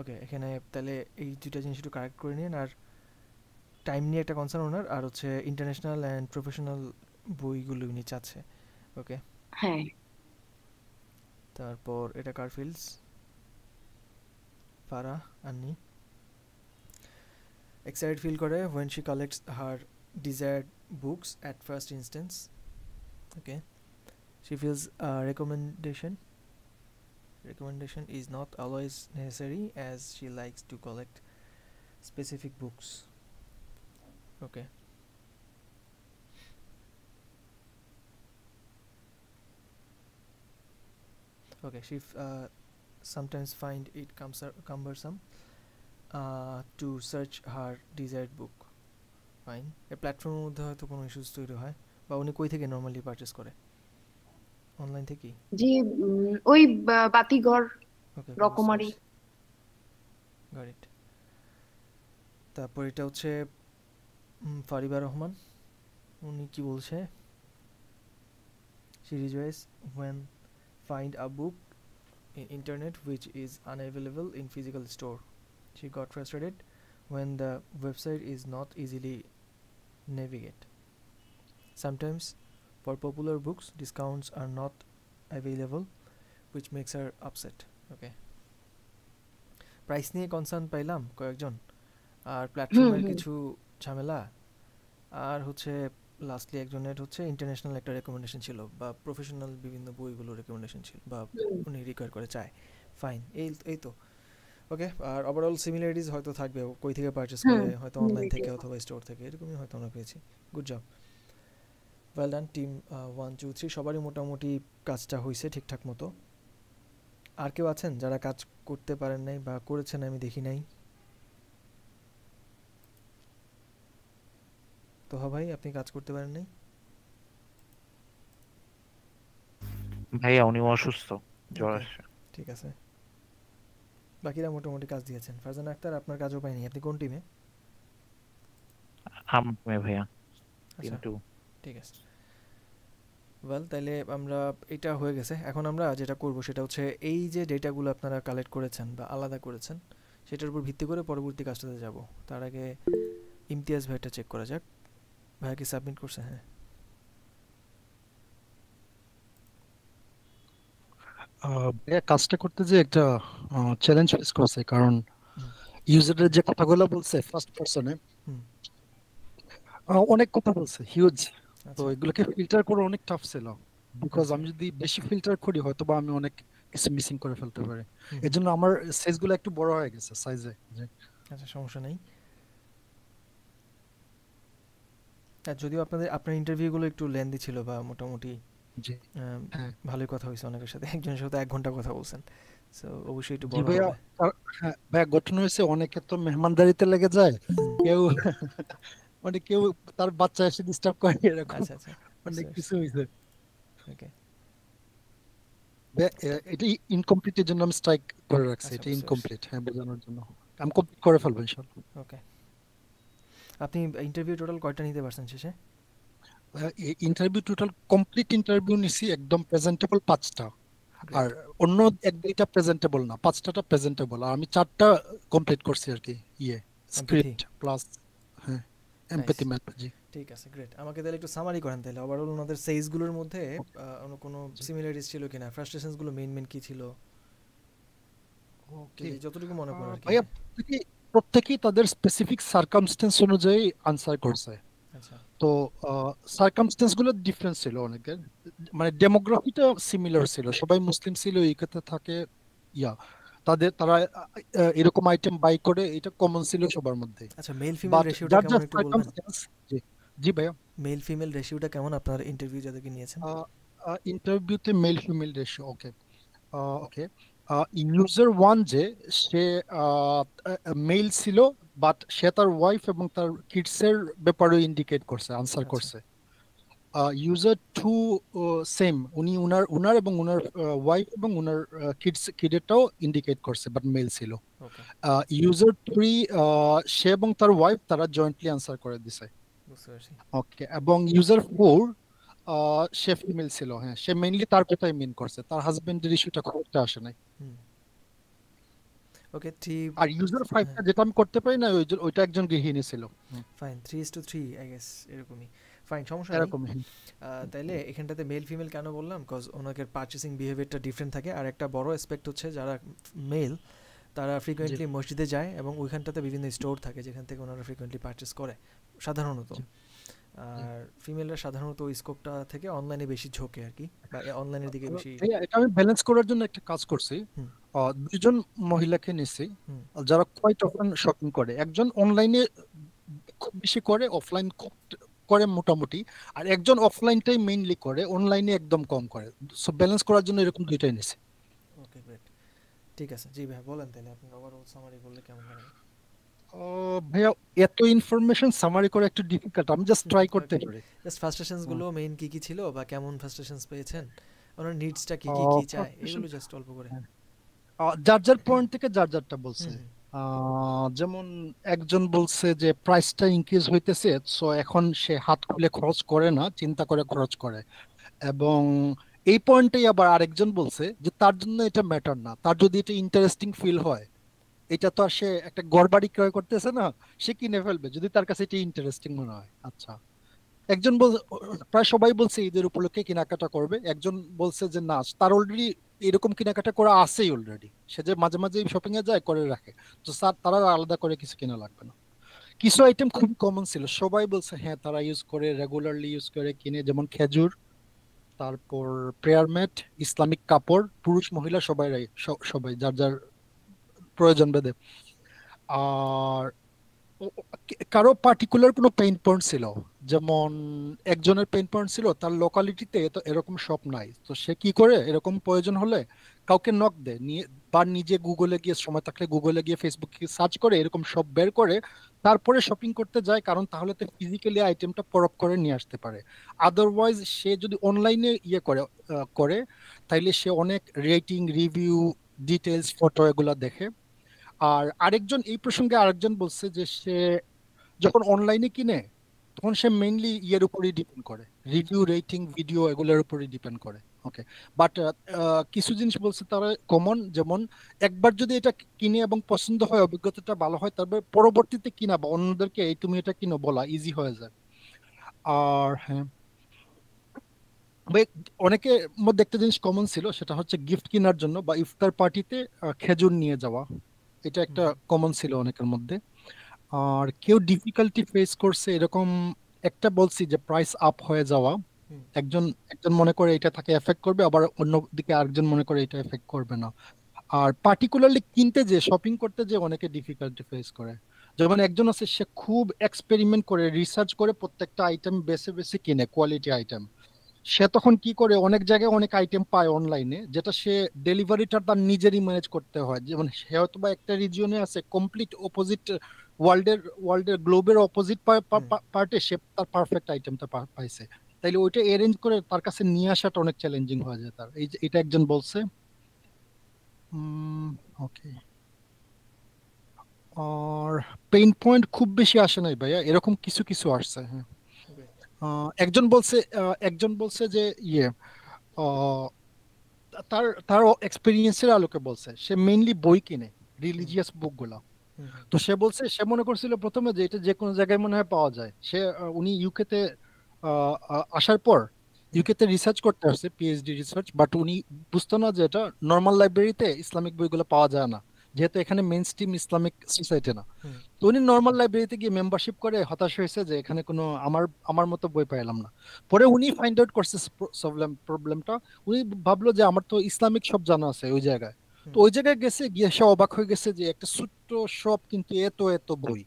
Speaker 1: Okay, এখানে তাহলে এই দুইটা জিনিস একটু correct করে নিন। আর time নিয়ে একটা কনসার্ন ওনার, আর হচ্ছে ইন্টারন্যাশনাল অ্যান্ড প্রফেশনাল বইগুলো উনি চাচ্ছে। ওকে,
Speaker 10: হ্যাঁ,
Speaker 1: তারপর এটা কার ফিল্ডস? ফারা আন্নি excited feel করে when she collects her desired books at first instance. Okay, she feels recommendation is not always necessary as she likes to collect specific books. Okay, she sometimes find it cumbersome to search her desired book. Fine, এই প্ল্যাটফর্মের মধ্যে হয়তো কোনো issues তৈরি হয়, বা উনি কই থেকে নর্মালি পারচেস করে? অনলাইন থেকেই?
Speaker 10: জি, ওই বাতিঘর,
Speaker 1: ওকে,
Speaker 10: রকমারি।
Speaker 1: Got it. তারপর এটা হচ্ছে ফারিবা রহমান, উনি কি বলছে? she rejoices when find a book in internet which is unavailable in physical store. She got frustrated when the website is not easily navigate. Sometimes for popular books discounts are not available which makes her upset. Okay, price নিয়ে concern পাইলাম কয়েকজন, আর প্ল্যাটফর্মের কিছু ঝামেলা, আর হচ্ছে lastly একজনের হচ্ছে international একটা রেকমেন্ডেশন ছিল, বা প্রফেশনাল বিভিন্ন বইগুলো রেকমেন্ডেশন ছিল, বা উনি রিকোয়ার করে চায়। ফাইন, এই তো। ওকে, আর ওভারঅল সিমিলারিটিস হয়তো থাকবে, কই থেকে পারচেস করে, হয়তো অনলাইন থেকে অথবা স্টোর থেকে, এরকমই হয়তো আমরা পেয়েছি। Good job, well done team 1 2 3, সবারই মোটামুটি কাজটা হয়েছে ঠিকঠাক মতো। আর কেউ আছেন যারা কাজ করতে পারেন নাই বা করেছেন আমি দেখি নাই? তো ভাই, আপনি কাজ করতে পারেন নাই?
Speaker 4: ভাইয়া উনি অসুস্থ, জ্বর আসছে।
Speaker 1: ঠিক আছে, বাকিরা মোটামুটি কাজ দিয়েছেন। ফারজানা আক্তার, আপনার কাজও পাইনি, আপনি কোন টিমে?
Speaker 4: আমি ভাইয়া টিম 2।
Speaker 1: ঠিক আছে, ওয়েল তাইলে আমরা এটা হয়ে গেছে। এখন আমরা যেটা করব সেটা হচ্ছে এই যে ডেটাগুলো আপনারা কালেক্ট করেছেন বা আলাদা করেছেন, সেটার উপর ভিত্তি করে পরবর্তী কাজটাতে যাব। তার আগে ইমতিয়াজ ভাইটা চেক করা যাক। ভাইয়া কি সাবমিট করছে? হ্যাঁ,
Speaker 5: কাজটা করতে যে একটা চ্যালেঞ্জ ফেস করছে, কারণ ইউজারের যে কথাগুলো বলছে ফার্স্ট পারসনে অনেক কথা বলছে, হিউজ। তো এগুলোকে ফিল্টার করা অনেক টাফ ছিল, বিকজ আমি যদি বেশি ফিল্টার করি হয়তো বা আমি অনেক কিছু মিসিং করে ফেলতে পারি। এজন্য আমার সাইজগুলো একটু বড় হয়ে গেছে সাইজে।
Speaker 1: আচ্ছা, সমস্যা নেই। আর যদিও আপনার ইন্টারভিউগুলো একটু লেন্দি ছিল, বা মোটামুটি ভালোই কথা হয়েছে অনেকের সাথে, একজনের সাথে 1 ঘন্টা কথা বলছেন, সো অবশ্যই একটু বড় হবে।
Speaker 5: হ্যাঁ ভাইয়া, ঘটনা হয়েছে অনেকে তো মেহমানদারিতে লেগে যায়, কেউ মানে কেউ তার বাচ্চা এসে ডিস্টার্ব করে, এরকম অনেক কিছু হয়েছে।
Speaker 1: ওকে,
Speaker 5: এটা ইনকমপ্লিট এর জন্য আমি স্ট্রাইক করে রাখছি, এটা ইনকমপ্লিট, হ্যাঁ, বোঝানোর জন্য। আমি কমপ্লিট করে ফেলবো ইনশাআল্লাহ।
Speaker 1: ওকে, আপনি ইন্টারভিউ টোটাল কয়টা নিতে পারছেন শেষে?
Speaker 5: ইন্টারভিউ টোটাল কমপ্লিট ইন্টারভিউ নিছি একদম প্রেজেন্টেবল 5টা, আর অন্য 1-2টা প্রেজেন্টেবল না, 5টা প্রেজেন্টেবল, আর আমি 4টা কমপ্লিট করছি আর কি, স্ক্রিপ্ট প্লাস হ্যাঁ এমপ্যাথি ম্যাথ। জি,
Speaker 1: ঠিক আছে, গ্রেট। আমাকে তাহলে একটু সামারি করেন তাহলে, ওভারঅল ওনাদের সাইজগুলোর মধ্যে কোনো সিমিলারিটিস ছিল কিনা, ফ্রাস্ট্রেশনস গুলো মেইন কি ছিল? ওকে, যতটুকু মনে পড়ে আর কি।
Speaker 5: ভাইয়া প্রত্যেকই তাদের স্পেসিফিক সার্কামস্টেন্স অনুযায়ী আনসার করছে।
Speaker 1: আচ্ছা,
Speaker 5: তো সার্কামস্টেন্স গুলো ডিফারেন্স ছিল অনেকের, মানে ডেমোগ্রাফিটা সিমিলার ছিল, সবাই মুসলিম ছিল, ইউকেতে থাকে, তারা এরকম আইটেম বাই করে, এটা কমন ছিল সবার মধ্যে।
Speaker 1: আচ্ছা, মেল ফিমেল রেশিওটা কেমন একটু বলবেন?
Speaker 5: জি ভাইয়া,
Speaker 1: মেল ফিমেল রেশিওটা কেমন আপনার ইন্টারভিউ যাদেরকে নিয়েছেন?
Speaker 5: ইন্টারভিউতে মেল ফিমেল রেশিও ওকে। ইউজার 1 যে সে মেল ছিল, বাট সে তার ওয়াইফ এবং তার কিডস এর ব্যাপারে ইন্ডিকেট করছে, আনসার করছে। ইউজার টু সেম, উনি উনার এবং উনার ওয়াইফ এবং উনার কিডেরটাও ইন্ডিকেট করছে, বাট মেল ছিল।
Speaker 1: ওকে,
Speaker 5: ইউজার 3 সে এবং তার ওয়াইফ তারা জয়েন্টলি আনসার করে দিছে।
Speaker 1: বুঝতে পারছি।
Speaker 5: ওকে, এবং ইউজার 4 সে ফিমেল ছিল। হ্যাঁ, সে মেইনলি তার কথাই মিন করছে, তার হাজবেন্ডের ইস্যুটা খুব একটা আসে নাই।
Speaker 1: ওকে,
Speaker 5: আর ইউজার 5টা যেটা আমি করতে পারি না, ওইটা একজন গৃহিণী ছিল।
Speaker 1: ফাইন, 3:3 আই গেস, এরকমই। ফাইন, সমস্যা নেই।
Speaker 5: এরকম
Speaker 1: তাইলে এখানটাতে মেল ফিমেল কেন বললাম, কজ ওনাদের পারচেসিং বিহেভিয়ারটা ডিফারেন্ট থাকে। আর একটা বড় অ্যাসপেক্ট হচ্ছে যারা মেল তারা ফ্রিকোয়েন্টলি মসজিদে যায়, এবং ওইখানটাতে বিভিন্ন স্টোর থাকে যেখান থেকে ওনারা ফ্রিকোয়েন্টলি পারচেস করে সাধারণত। আর ফিমেলরা সাধারণত ওই স্কোপটা থেকে অনলাইনে বেশি ঝোঁকে আর কি, বা অনলাইনের দিকে বেশি।
Speaker 5: এটা আমি ব্যালেন্স করার জন্য একটা কাজ করছি। দুজন মহিলাকে নিছি যারা কোয়াইট অফেন শপিং করে। একজন অনলাইনে খুব বেশি করে, অফলাইন করে মোটামুটি, আর একজন অফলাইনটাই মেইনলি করে, অনলাইনে একদম কম করে। সো ব্যালেন্স করার জন্য এরকম দুইটাই নিছি।
Speaker 1: ওকে, গ্রেট, ঠিক আছে। জি ভাই বলেন, তাহলে আপনি ওভারঅল সামারি করলে কেমন হয়?
Speaker 5: ভাইয়া এত ইনফরমেশন সামারি করা একটু ডিফিকাল্ট, আমি জাস্ট ট্রাই করতে পারি।
Speaker 1: জাস্ট ফ্রাস্ট্রেশনস গুলো মেইন কি কি ছিল, বা কেমন ফ্রাস্ট্রেশনস পেয়েছেন, ওনার নিডসটা কি কি চায়, এগুলো জাস্ট অল্প করে।
Speaker 5: যার যার পয়েন্ট থেকে যার যারটা বলছে। যেমন একজন বলছে যে প্রাইসটা ইনক্রিজ হইতেছে, সো এখন সে হাত খুলে খরচ করে না, চিন্তা করে খরচ করে। এবং এই পয়েন্টেই আবার আরেকজন বলছে যে তার জন্য এটা ম্যাটার না, তার যদি এটা ইন্টারেস্টিং ফিল হয়, এটা তো আর সে একটা ঘরবাড়ি ক্রয় করতেছে না, সে কিনে ফেলবে যদি তার কাছে এটা ইন্টারেস্টিং মনে হয়। আচ্ছা, একজন প্রায় সবাই বলছে ঈদের উপলক্ষে কেনাকাটা করবে। একজন বলছে যে না, তার অলরেডি এরকম কেনাকাটা করা আছেই অলরেডি, সে যে মাঝে মাঝে শপিং এ যায় করে রাখে, তো তারা আলাদা করে কিছু কেনা লাগবে না। কিছু আইটেম খুব কমন ছিল, সবাই বলছে হ্যাঁ তারা ইউজ করে, রেগুলারলি ইউজ করে কিনে, যেমন খেজুর, তারপর প্রেয়ার ম্যাট, ইসলামিক কাপড়, পুরুষ মহিলা সবাই যার যার প্রয়োজন ভেদে। আর কারো পার্টিকুলার কোনো পেইন পয়েন্ট ছিল, যেমন একজনের পেইন পয়েন্ট ছিল তার লোকালিটিতে তো এরকম শপ নাই, তো সে কি করে, এরকম প্রয়োজন হলে কাউকে নক দেয়, বা নিজে গুগলে গিয়ে, সময় থাকলে গুগলে গিয়ে ফেসবুকে সার্চ করে এরকম শপ বের করে তারপরে শপিং করতে যায়, কারণ তাহলে তো ফিজিক্যালি আইটেমটা পরখ করে নিয়ে আসতে পারে। আদারওয়াইজ সে যদি অনলাইনে করে তাইলে সে অনেক রেটিং, রিভিউ, ডিটেলস, ফটো এগুলা দেখে। আর আরেকজন এই প্রসঙ্গে আরেকজন বলছে যে সে যখন অনলাইনে কিনে তখন সে মেইনলি ইয়ের উপরই ডিপেন্ড করে, রিভিউ, রেটিং, ভিডিও এগুলোর উপরই ডিপেন্ড করে। ওকে, বাট কিছু জিনিস বলছে তারা কমন, যেমন একবার যদি এটা কিনে এবং পছন্দ হয়, অভিজ্ঞতাটা ভালো হয়, তারপরে পরবর্তীতে কিনা বা অন্যদেরকে এই তুমি এটা কিনো বলা ইজি হয়ে যায়। আর হ্যাঁ, অনেকের মধ্যে একটা জিনিস কমন ছিল, সেটা হচ্ছে গিফট কেনার জন্য বা ইফতার পার্টিতে খেজুর নিয়ে যাওয়া, এটা একটা কমন ছিল অনেকের মধ্যে। আর কেউ ডিফিকাল্টি ফেস করছে এরকম একটা বলছি যে প্রাইস আপ হয়ে যাওয়া, একজন মনে করে এটা তাকে এফেক্ট করবে, আবার অন্যদিকে আরেকজন মনে করে এটা এফেক্ট করবে না। আর পার্টিকুলারলি কিনতে যে, শপিং করতে যে অনেকে ডিফিকাল্টি ফেস করে, যেমন একজন আছে সে খুব এক্সপেরিমেন্ট করে, রিসার্চ করে প্রত্যেকটা আইটেম বেছে বেছে কিনে, কোয়ালিটি আইটেম। সে তখন কি করে, অনেক জায়গায় অনেক আইটেম পায় অনলাইনে, যেটা সে ডেলিভারিটা তার নিজেরই ম্যানেজ করতে হয়। যেমন সে হয়তো বা একটা রিজিয়নে আছে, কমপ্লিট অপোজিট ওয়ার্ল্ডের গ্লোবের অপোজিট পার্টে সে তার পারফেক্ট আইটেমটা পাইছে, তাইলে ওইটা অ্যারেঞ্জ করে তার কাছে নিয়ে আসাটা অনেক চ্যালেঞ্জিং হয়ে যায় তার। এটা একজন বলছে। ওকে, আর পেইন পয়েন্ট খুব বেশি আসে নাই ভাইয়া, এরকম কিছু কিছু আসছে। হ্যাঁ, একজন বলছে যে তার তার এক্সপেরিয়েন্সের আলোকে বলছে, সে মেইনলি বই কিনে, রিলিজিয়াস বুক গুলা। তো সে বলছে সে মনে করছিল প্রথমে যে এটা যে কোনো জায়গায় মনে হয় পাওয়া যায়। উনি ইউকেতে আসার পর ইউকেতে রিসার্চ করতে আসছে, পিএইচডি রিসার্চ, বাট উনি বুঝতো না যে এটা নর্মাল লাইব্রেরিতে ইসলামিক বইগুলো পাওয়া যায় না, যেহেতু এখানে মেইন স্ট্রিম ইসলামিক সোসাইটি না। তো উনি নর্মাল লাইব্রেরিতে গিয়ে মেম্বারশিপ করে হতাশ হয়েছে যে এখানে কোনো আমার মতো বই পাইলাম না। পরে উনি ফাইন্ড আউট করছে প্রবলেমটা। উনি ভাবলো যে আমার তো ইসলামিক সব জানা আছে ওই জায়গায়, তো ওই জায়গায় গিয়ে সে অবাক হয়ে গেছে যে একটা ছোট্ট শপ কিন্তু এত এত বই।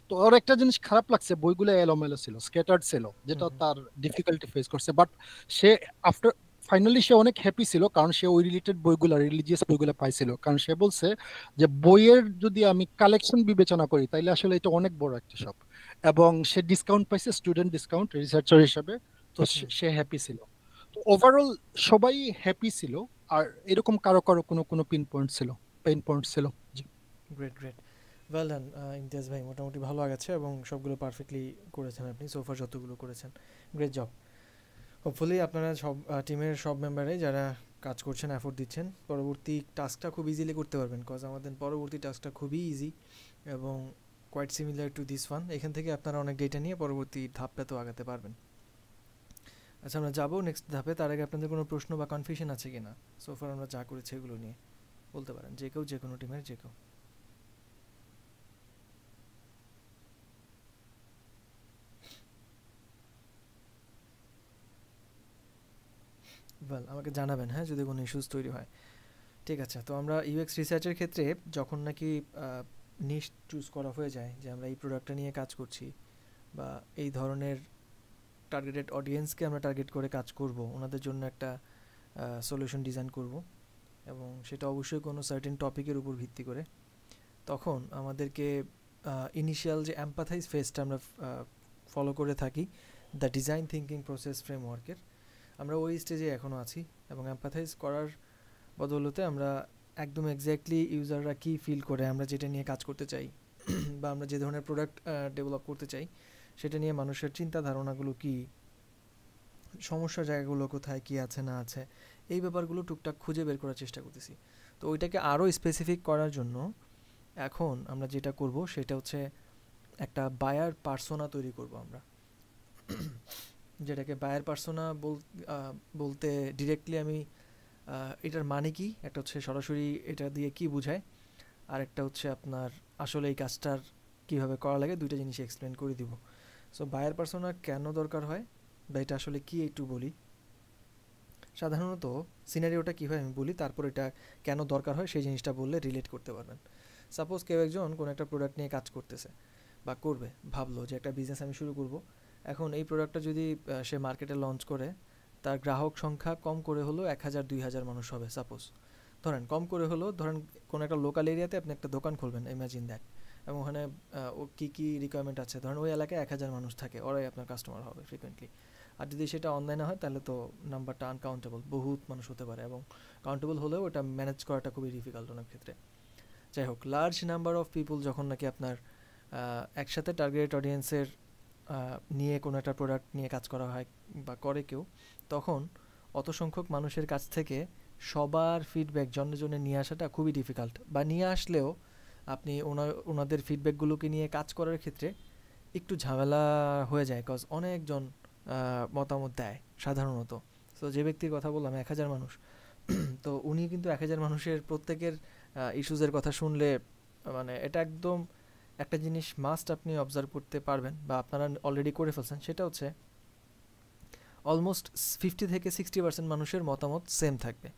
Speaker 5: তো ওর একটা জিনিস খারাপ লাগছে, বইগুলো এলোমেলো ছিল, স্ক্যাটার্ড ছিল, যেটা তার ডিফিকাল্টি ফেস করছে। বাট সে ফাইনালি সে অনেক হ্যাপি ছিল, কারণ সে ওই রিলেটেড বইগুলা, রিলিজিয়াস বইগুলা পাইছিল। কারণ সে বলছে যে বইয়ের যদি আমি কালেকশন বিবেচনা করি তাইলে আসলে এটা অনেক বড় একটা শপ, এবং সে ডিসকাউন্ট পাইছে, স্টুডেন্ট ডিসকাউন্ট, রিসার্চার হিসাবে। তো সে হ্যাপি ছিল। তো ওভারঅল সবাই হ্যাপি ছিল। আর এরকম কারো কারো কোনো কোনো পেইন পয়েন্ট ছিল। জি
Speaker 1: great great, well done Imtiaz ভাই, মোটামুটি ভালো আগাচ্ছে এবং সবগুলো পারফেক্টলি করেছেন আপনি সোফার যতগুলো করেছেন, গ্রেট জব। হোপফুলি আপনারা সব টিমের সব মেম্বারে যারা কাজ করছেন, এফোর্ট দিচ্ছেন, পরবর্তী টাস্কটা খুব ইজিলি করতে পারবেন, কজ আমাদের পরবর্তী টাস্কটা খুবই ইজি এবং quite similar to this one. এখান থেকে আপনারা অনেক ডেটা নিয়ে পরবর্তী ধাপটা তো আগাতে পারবেন। আচ্ছা, আমরা যাবো নেক্সট ধাপে, তার আগে আপনাদের কোনো প্রশ্ন বা কনফিউশন আছে কিনা সোফার আমরা যা করেছি এগুলো নিয়ে বলতে পারেন, যে কেউ, যে কোনো টিমের যে কেউ। ওয়েল, আমাকে জানাবেন হ্যাঁ যদি কোনো ইস্যুস তৈরি হয়। ঠিক আছে, তো আমরা ইউএক্স রিসার্চের ক্ষেত্রে যখন নাকি নিশ চুজ করা হয়ে যায় যে আমরা এই প্রোডাক্টটা নিয়ে কাজ করছি বা এই ধরনের টার্গেটেড অডিয়েন্সকে আমরা টার্গেট করে কাজ করব, ওনাদের জন্য একটা সলিউশন ডিজাইন করব এবং সেটা অবশ্যই কোনো সার্টেন টপিকের উপর ভিত্তি করে, তখন আমাদেরকে ইনিশিয়াল যে এম্পাথাইজ ফেজটা আমরা ফলো করে থাকি দ্য ডিজাইন থিঙ্কিং প্রসেস ফ্রেমওয়ার্কের, আমরা ওই স্টেজে এখনও আছি এবং এম্পাথাইজ করার বদৌলতে আমরা একদম এক্স্যাক্টলি ইউজাররা কী ফিল করে আমরা যেটা নিয়ে কাজ করতে চাই বা আমরা যে ধরনের প্রোডাক্ট ডেভেলপ করতে চাই সেটা নিয়ে মানুষের চিন্তা ধারণাগুলো কী, সমস্যার জায়গাগুলো কোথায়, কী আছে না আছে, এই ব্যাপারগুলো টুকটাক খুঁজে বের করার চেষ্টা করতেছি। তো ওইটাকে আরও স্পেসিফিক করার জন্য এখন আমরা যেটা করব সেটা হচ্ছে একটা বায়ার পার্সোনা তৈরি করব আমরা, যেটাকে বায়ার পার্সোনা বলতে ডিরেক্টলি আমি এটার মানে কি, একটা হচ্ছে সরাসরি এটা দিয়ে কি বোঝায়, আর একটা হচ্ছে আপনার আসলে এই কাজটার কীভাবে করা লাগে, দুইটা জিনিস এক্সপ্লেন করে দিব। সো বায়ার পার্সোনা কেন দরকার হয় বা এটা আসলে কি একটু বলি। সাধারণত সিনারিওটা কী হয় আমি বলি, তারপর এটা কেন দরকার হয় সেই জিনিসটা বললে রিলেট করতে পারবেন। সাপোজ কেউ একজন কোনো একটা প্রোডাক্ট নিয়ে কাজ করতেছে বা করবে, ভাবলো যে একটা বিজনেস আমি শুরু করব। এখন এই প্রোডাক্টটা যদি সে মার্কেটে লঞ্চ করে, তার গ্রাহক সংখ্যা কম করে হলো 1000-2000 মানুষ হবে সাপোজ, ধরেন কম করে হলো, ধরেন কোনো একটা লোকাল এরিয়াতে আপনি একটা দোকান খুলবেন, ইমাজিন দ্যাট, এবং ওখানে ও কী কী রিকোয়ারমেন্ট আছে, ধরেন ওই এলাকায় 1000 মানুষ থাকে, ওরাই আপনার কাস্টমার হবে ফ্রিকোয়েন্টলি। আর যদি সেটা অনলাইনে হয় তাহলে তো নাম্বারটা আনকাউন্টেবল, বহুত মানুষ হতে পারে এবং কাউন্টেবল হলেও ওটা ম্যানেজ করাটা খুবই ডিফিকাল্ট অনেক ক্ষেত্রে। যাই হোক, লার্জ নাম্বার অফ পিপুল যখন নাকি আপনার একসাথে টার্গেট অডিয়েন্সের নিয়ে কোনো একটা প্রোডাক্ট নিয়ে কাজ করা হয় বা করে কেউ, তখন অত সংখ্যক মানুষের কাছ থেকে সবার ফিডব্যাক জনে নিয়ে আসাটা খুবই ডিফিকাল্ট, বা নিয়ে আসলেও আপনি ওনাদের ফিডব্যাকগুলোকে নিয়ে কাজ করার ক্ষেত্রে একটু ঝামেলা হয়ে যায়, কজ অনেকজন মতামত দেয় সাধারণত। তো যে ব্যক্তির কথা বললাম 1000 মানুষ, তো উনি কিন্তু 1000 মানুষের প্রত্যেকের ইস্যুজের কথা শুনলে মানে এটা একদম একটা জিনিস মাস্ট আপনি অবজার্ভ করতে পারবেন বা আপনারা অলরেডি করে ফেলছেন, সেটা হচ্ছে অলমোস্ট 50-60% মানুষের মতামত সেম থাকবে।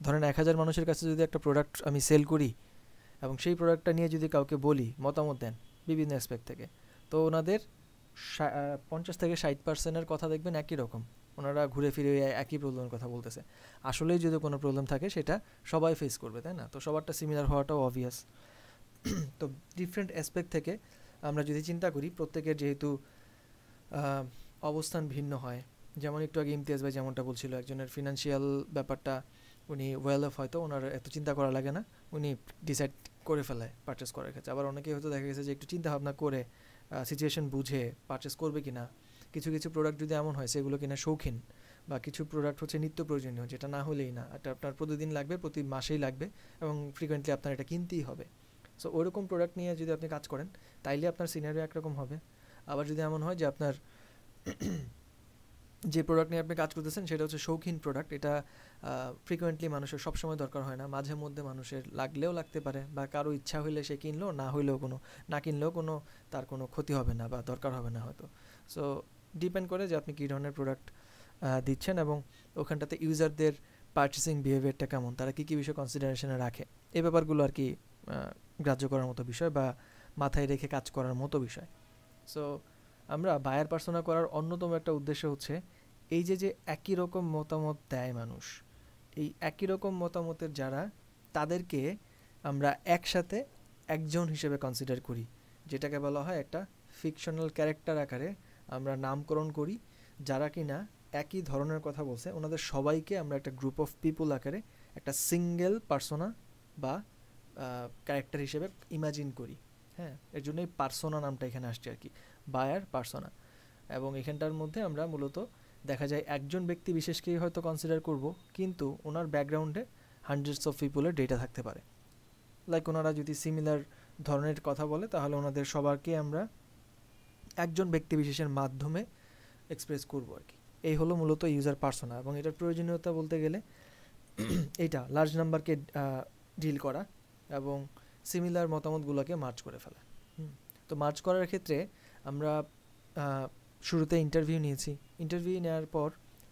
Speaker 1: ধরেন 1000 মানুষের কাছে যদি একটা প্রোডাক্ট আমি সেল করি এবং সেই প্রোডাক্টটা নিয়ে যদি কাউকে বলি, মতামত দেন বিভিন্ন অ্যাসপেক্ট থেকে, তো ওনাদের 50-60%-এর কথা দেখবেন একই রকম, ওনারা ঘুরে ফিরে একই প্রবলেমের কথা বলতেছে। আসলেই যদি কোনো প্রবলেম থাকে সেটা সবাই ফেস করবে, তাই না? তো সবারটা সিমিলার হওয়াটাও অবভিয়াস। তো ডিফারেন্ট অ্যাসপেক্ট থেকে আমরা যদি চিন্তা করি, প্রত্যেকের যেহেতু অবস্থান ভিন্ন হয়, যেমন একটু আগে ইমতিয়াজ ভাই যেমনটা বলছিল, একজনের ফিনান্সিয়াল ব্যাপারটা উনি ওয়েল অফ, হয়তো ওনার এত চিন্তা করা লাগে না, উনি ডিসাইড করে ফেলে পারচেস করার ক্ষেত্রে। আবার অনেকেই হয়তো দেখা গেছে যে একটু চিন্তা ভাবনা করে সিচুয়েশন বুঝে পারচেস করবে কিনা। কিছু কিছু প্রোডাক্ট যদি এমন হয় সেগুলো কিনা শৌখিন, বা কিছু প্রোডাক্ট হচ্ছে নিত্য প্রয়োজনীয়, যেটা না হলেই না, এটা আপনার প্রতিদিন লাগবে, প্রতি মাসেই লাগবে এবং ফ্রিকোয়েন্টলি আপনার এটা কিনতেই হবে। সো ওইরকম প্রোডাক্ট নিয়ে যদি আপনি কাজ করেন তাইলে আপনার সিনারিও একরকম হবে। আবার যদি এমন হয় যে আপনার যে প্রোডাক্ট নিয়ে আপনি কাজ করতেছেন সেটা হচ্ছে শৌখিন প্রোডাক্ট, এটা ফ্রিকোয়েন্টলি মানুষের সবসময় দরকার হয় না, মাঝে মধ্যে মানুষের লাগলেও লাগতে পারে, বা কারো ইচ্ছা হইলে সে কিনলো, না হইলেও না কিনলেও তার কোনো ক্ষতি হবে না বা দরকার হবে না হয়তো। সো ডিপেন্ড করে যে আপনি কী ধরনের প্রোডাক্ট দিচ্ছেন এবং ওখানটাতে ইউজারদের পারচেসিং বিহেভিয়ারটা কেমন, তারা কী কী বিষয় কনসিডারেশনে রাখে, এই ব্যাপারগুলো আর কি গ্রাহ্য করার মতো বিষয় বা মাথায় রেখে কাজ করার মতো বিষয়। সো আমরা বায়ার পার্সোনা করার অন্যতম একটা উদ্দেশ্য হচ্ছে এই যে একই রকম মতামত দেয় মানুষ, এই একই রকম মতামতের যারা, তাদেরকে আমরা একসাথে একজন হিসেবে কনসিডার করি, যেটাকে বলা হয় একটা ফিকশনাল ক্যারেক্টার আকারে আমরা নামকরণ করি, যারা কিনা একই ধরনের কথা বলছে, ওনাদের সবাইকে আমরা একটা গ্রুপ অফ পিপল আকারে একটা সিঙ্গেল পার্সোনা বা ক্যারেক্টার হিসেবে ইমাজিন করি। হ্যাঁ, এর জন্যই পার্সোনা নামটা এখানে আসছে আর কি, বায়ার পার্সোনা। এবং এখানটার মধ্যে আমরা মূলত দেখা যায় একজন ব্যক্তি বিশেষকেই হয়তো কনসিডার করব, কিন্তু ওনার ব্যাকগ্রাউন্ডে হান্ড্রেডস অফ পিপলের ডেটা থাকতে পারে। লাইক ওনারা যদি সিমিলার ধরনের কথা বলে তাহলে ওনাদের সবারকে আমরা একজন ব্যক্তি বিশেষের মাধ্যমে এক্সপ্রেস করব আর কি। এই হলো মূলত ইউজার পার্সোনা। এবং এটার প্রয়োজনীয়তা বলতে গেলে এইটা লার্জ নাম্বারকে ডিল করা এবং সিমিলার মতামতগুলোকে মার্জ করে ফেলা। তো মার্জ করার ক্ষেত্রে আমরা শুরুতে ইন্টারভিউ নিয়েছি। ইন্টারভিউ নেওয়ার পর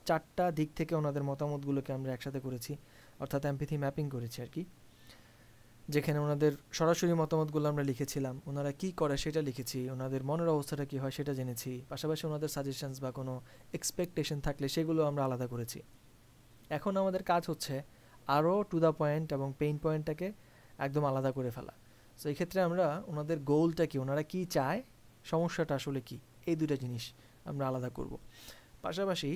Speaker 1: 4টা দিক থেকে ওনাদের মতামতগুলোকে আমরা একসাথে করেছি, অর্থাৎ এমপ্যাথি ম্যাপিং করেছি আর কি, যেখানে ওনাদের সরাসরি মতামতগুলো আমরা লিখেছিলাম, ওনারা কি করে সেটা লিখেছি, ওনাদের মনের অবস্থাটা কী হয় সেটা জেনেছি, পাশাপাশি ওনাদের সাজেশনস বা কোনো এক্সপেকটেশন থাকলে সেগুলো আমরা আলাদা করেছি। এখন আমাদের কাজ হচ্ছে আরও টু দ্য পয়েন্ট এবং পেইন পয়েন্টটাকে একদম আলাদা করে ফেলা। সো এই ক্ষেত্রে আমরা ওনাদের গোলটা কি, ওনারা কি চায়, সমস্যাটা আসলে কি, এই দুটো জিনিস আমরা আলাদা করব। পাশাপাশি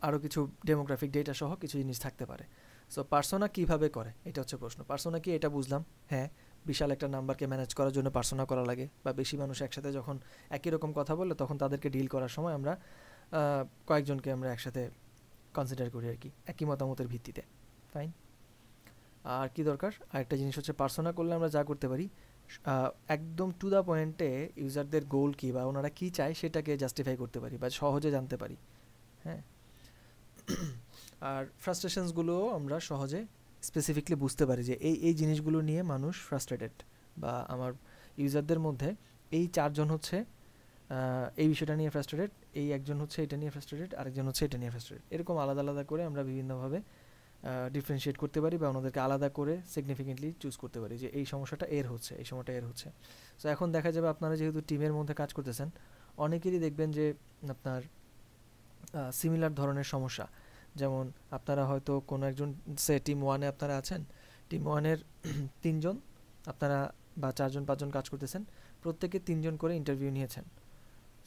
Speaker 1: আরও কিছু ডেমোগ্রাফিক ডেটা সহ কিছু জিনিস থাকতে পারে। সো পার্সোনা কীভাবে করে, এটা হচ্ছে প্রশ্ন। পার্সোনা কি, এটা বুঝলাম। হ্যাঁ, বিশাল একটা নাম্বারকে ম্যানেজ করার জন্য পার্সোনা করা লাগে, বা বেশি মানুষ একসাথে যখন একই রকম কথা বলে তখন তাদেরকে ডিল করার সময় আমরা কয়েকজনকে আমরা একসাথে কনসিডার করি আর কি, একই মতামতের ভিত্তিতে। ফাইন। আর কি দরকার, আরেকটা জিনিস হচ্ছে পার্সোনা করলে আমরা যা করতে পারি একদম টু দ্য পয়েন্টে ইউজারদের গোল কী বা ওনারা কী চায় সেটাকে জাস্টিফাই করতে পারি বা সহজে জানতে পারি। হ্যাঁ, আর ফ্রাস্ট্রেশনসগুলোও আমরা সহজে স্পেসিফিকলি বুঝতে পারি যে এই জিনিসগুলো নিয়ে মানুষ ফ্রাস্ট্রেটেড, বা আমার ইউজারদের মধ্যে এই 4জন হচ্ছে এই বিষয়টা নিয়ে ফ্রাস্ট্রেটেড, এই একজন হচ্ছে এটা নিয়ে ফ্রাস্ট্রেটেড, আরেকজন হচ্ছে এটা নিয়ে ফ্রাস্ট্রেটেড। এরকম আলাদা আলাদা করে আমরা বিভিন্নভাবে ডিফারেন্সিয়েট করতে পারি বা ওনাদেরকে আলাদা করে সিগনিফিকেন্টলি চুজ করতে পারি যে এই সমস্যাটা এর হচ্ছে, এই সময়টা এর হচ্ছে। সো এখন দেখা যাবে আপনারা যেহেতু টিমের মধ্যে কাজ করতেছেন, অনেকেরই দেখবেন যে আপনার সিমিলার ধরনের সমস্যা। যেমন আপনারা হয়তো কোনো একজন টিম 1-এ আপনারা আছেন, টিম 1-এর 3জন আপনারা বা 4জন 5জন কাজ করতেছেন, প্রত্যেকে 3জন করে ইন্টারভিউ নিয়েছেন।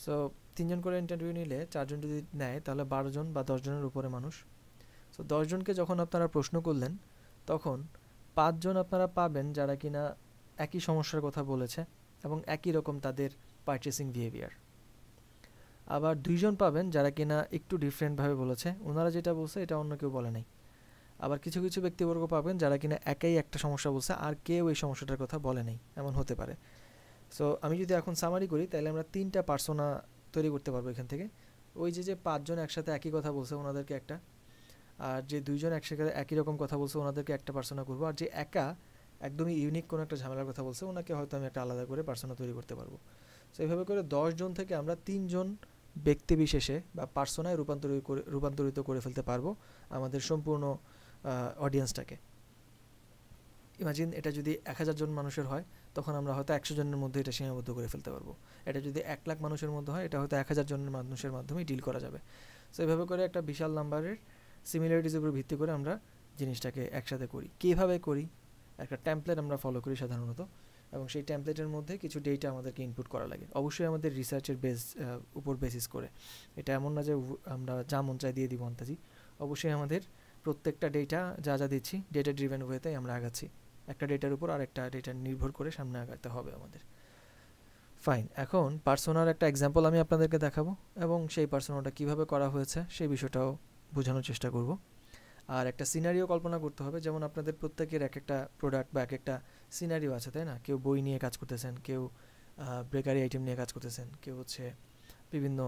Speaker 1: সো 3জন করে ইন্টারভিউ নিলে 4জন যদি নেয় তাহলে 12 জন বা 10 জনের উপরে মানুষ। সো 10 জনকে যখন আপনারা প্রশ্ন করলেন তখন 5 জন আপনারা পাবেন যারা কিনা একই সমস্যার কথা বলেছে এবং একই রকম তাদের পারচেসিং বিহেভিয়ার। আবার 2 জন পাবেন যারা কিনা একটু ডিফারেন্টভাবে বলেছে, ওনারা যেটা বলছে এটা অন্য কেউ বলে নাই। আবার কিছু কিছু ব্যক্তিবর্গ পাবেন যারা কিনা একাই একটা সমস্যা বলছে আর কেউ এই সমস্যাটার কথা বলে নাই, এমন হতে পারে। সো আমি যদি এখন সামারি করি তাহলে আমরা 3টা পার্সোনা তৈরি করতে পারবো এখান থেকে। ওই যে 5 জন একসাথে একই কথা বলছে ওনাদেরকে একটা, আর যে 2 জন একসাথে একই রকম কথা বলছে ওনাদেরকে একটা পার্সোনা করবো, আর যে একা একদমই ইউনিক কোনো একটা ঝামেলার কথা বলছে ওনাকে হয়তো আমি একটা আলাদা করে পার্সোনা তৈরি করতে পারবো। সো এইভাবে করে 10 জন থেকে আমরা 3 জন ব্যক্তি বিশেষে বা পার্সোনায় রূপান্তরিত করে ফেলতে পারবো আমাদের সম্পূর্ণ অডিয়েন্সটাকে। ইমাজিন এটা যদি 1000 জন মানুষের হয় তখন আমরা হয়তো 100 জনের মধ্যে এটা সীমাবদ্ধ করে ফেলতে পারবো। এটা যদি 1 লাখ মানুষের মধ্যে হয় এটা হয়তো 1000 জনের মানুষের মাধ্যমে ডিল করা যাবে। সো এইভাবে করে একটা বিশাল নাম্বারের সিমিলারিটির উপর ভিত্তি করে আমরা জিনিসটাকে একসাথে করি। কীভাবে করি, একটা টেমপ্লেট আমরা ফলো করি সাধারণত, এবং সেই টেমপ্লেটের মধ্যে কিছু ডেটা আমাদেরকে ইনপুট করা লাগে, অবশ্যই আমাদের রিসার্চের উপর বেসিস করে। এটা এমন না যে আমরা যা মন চাই দিয়ে দিব আন্তাজি, অবশ্যই আমাদের প্রত্যেকটা ডেটা যা যা দিচ্ছি ডেটা ড্রিভেন ওয়েতে আমরা আগাচ্ছি, একটা ডেটার উপর আর একটা ডেটা নির্ভর করে সামনে আগাতে হবে আমাদের। ফাইন, এখন পার্সোনার একটা এক্সাম্পল আমি আপনাদেরকে দেখাবো এবং সেই পার্সোনাটা কীভাবে করা হয়েছে সেই বিষয়টাও বোঝানোর চেষ্টা করব। আর একটা সিনারিও কল্পনা করতে হবে, যেমন আপনাদের প্রত্যেকের এক একটা প্রোডাক্ট বা এক একটা সিনারিও আছে, তাই না? কেউ বই নিয়ে কাজ করতেছেন, কেউ বেকারি আইটেম নিয়ে কাজ করতেছেন, কেউ হচ্ছে বিভিন্ন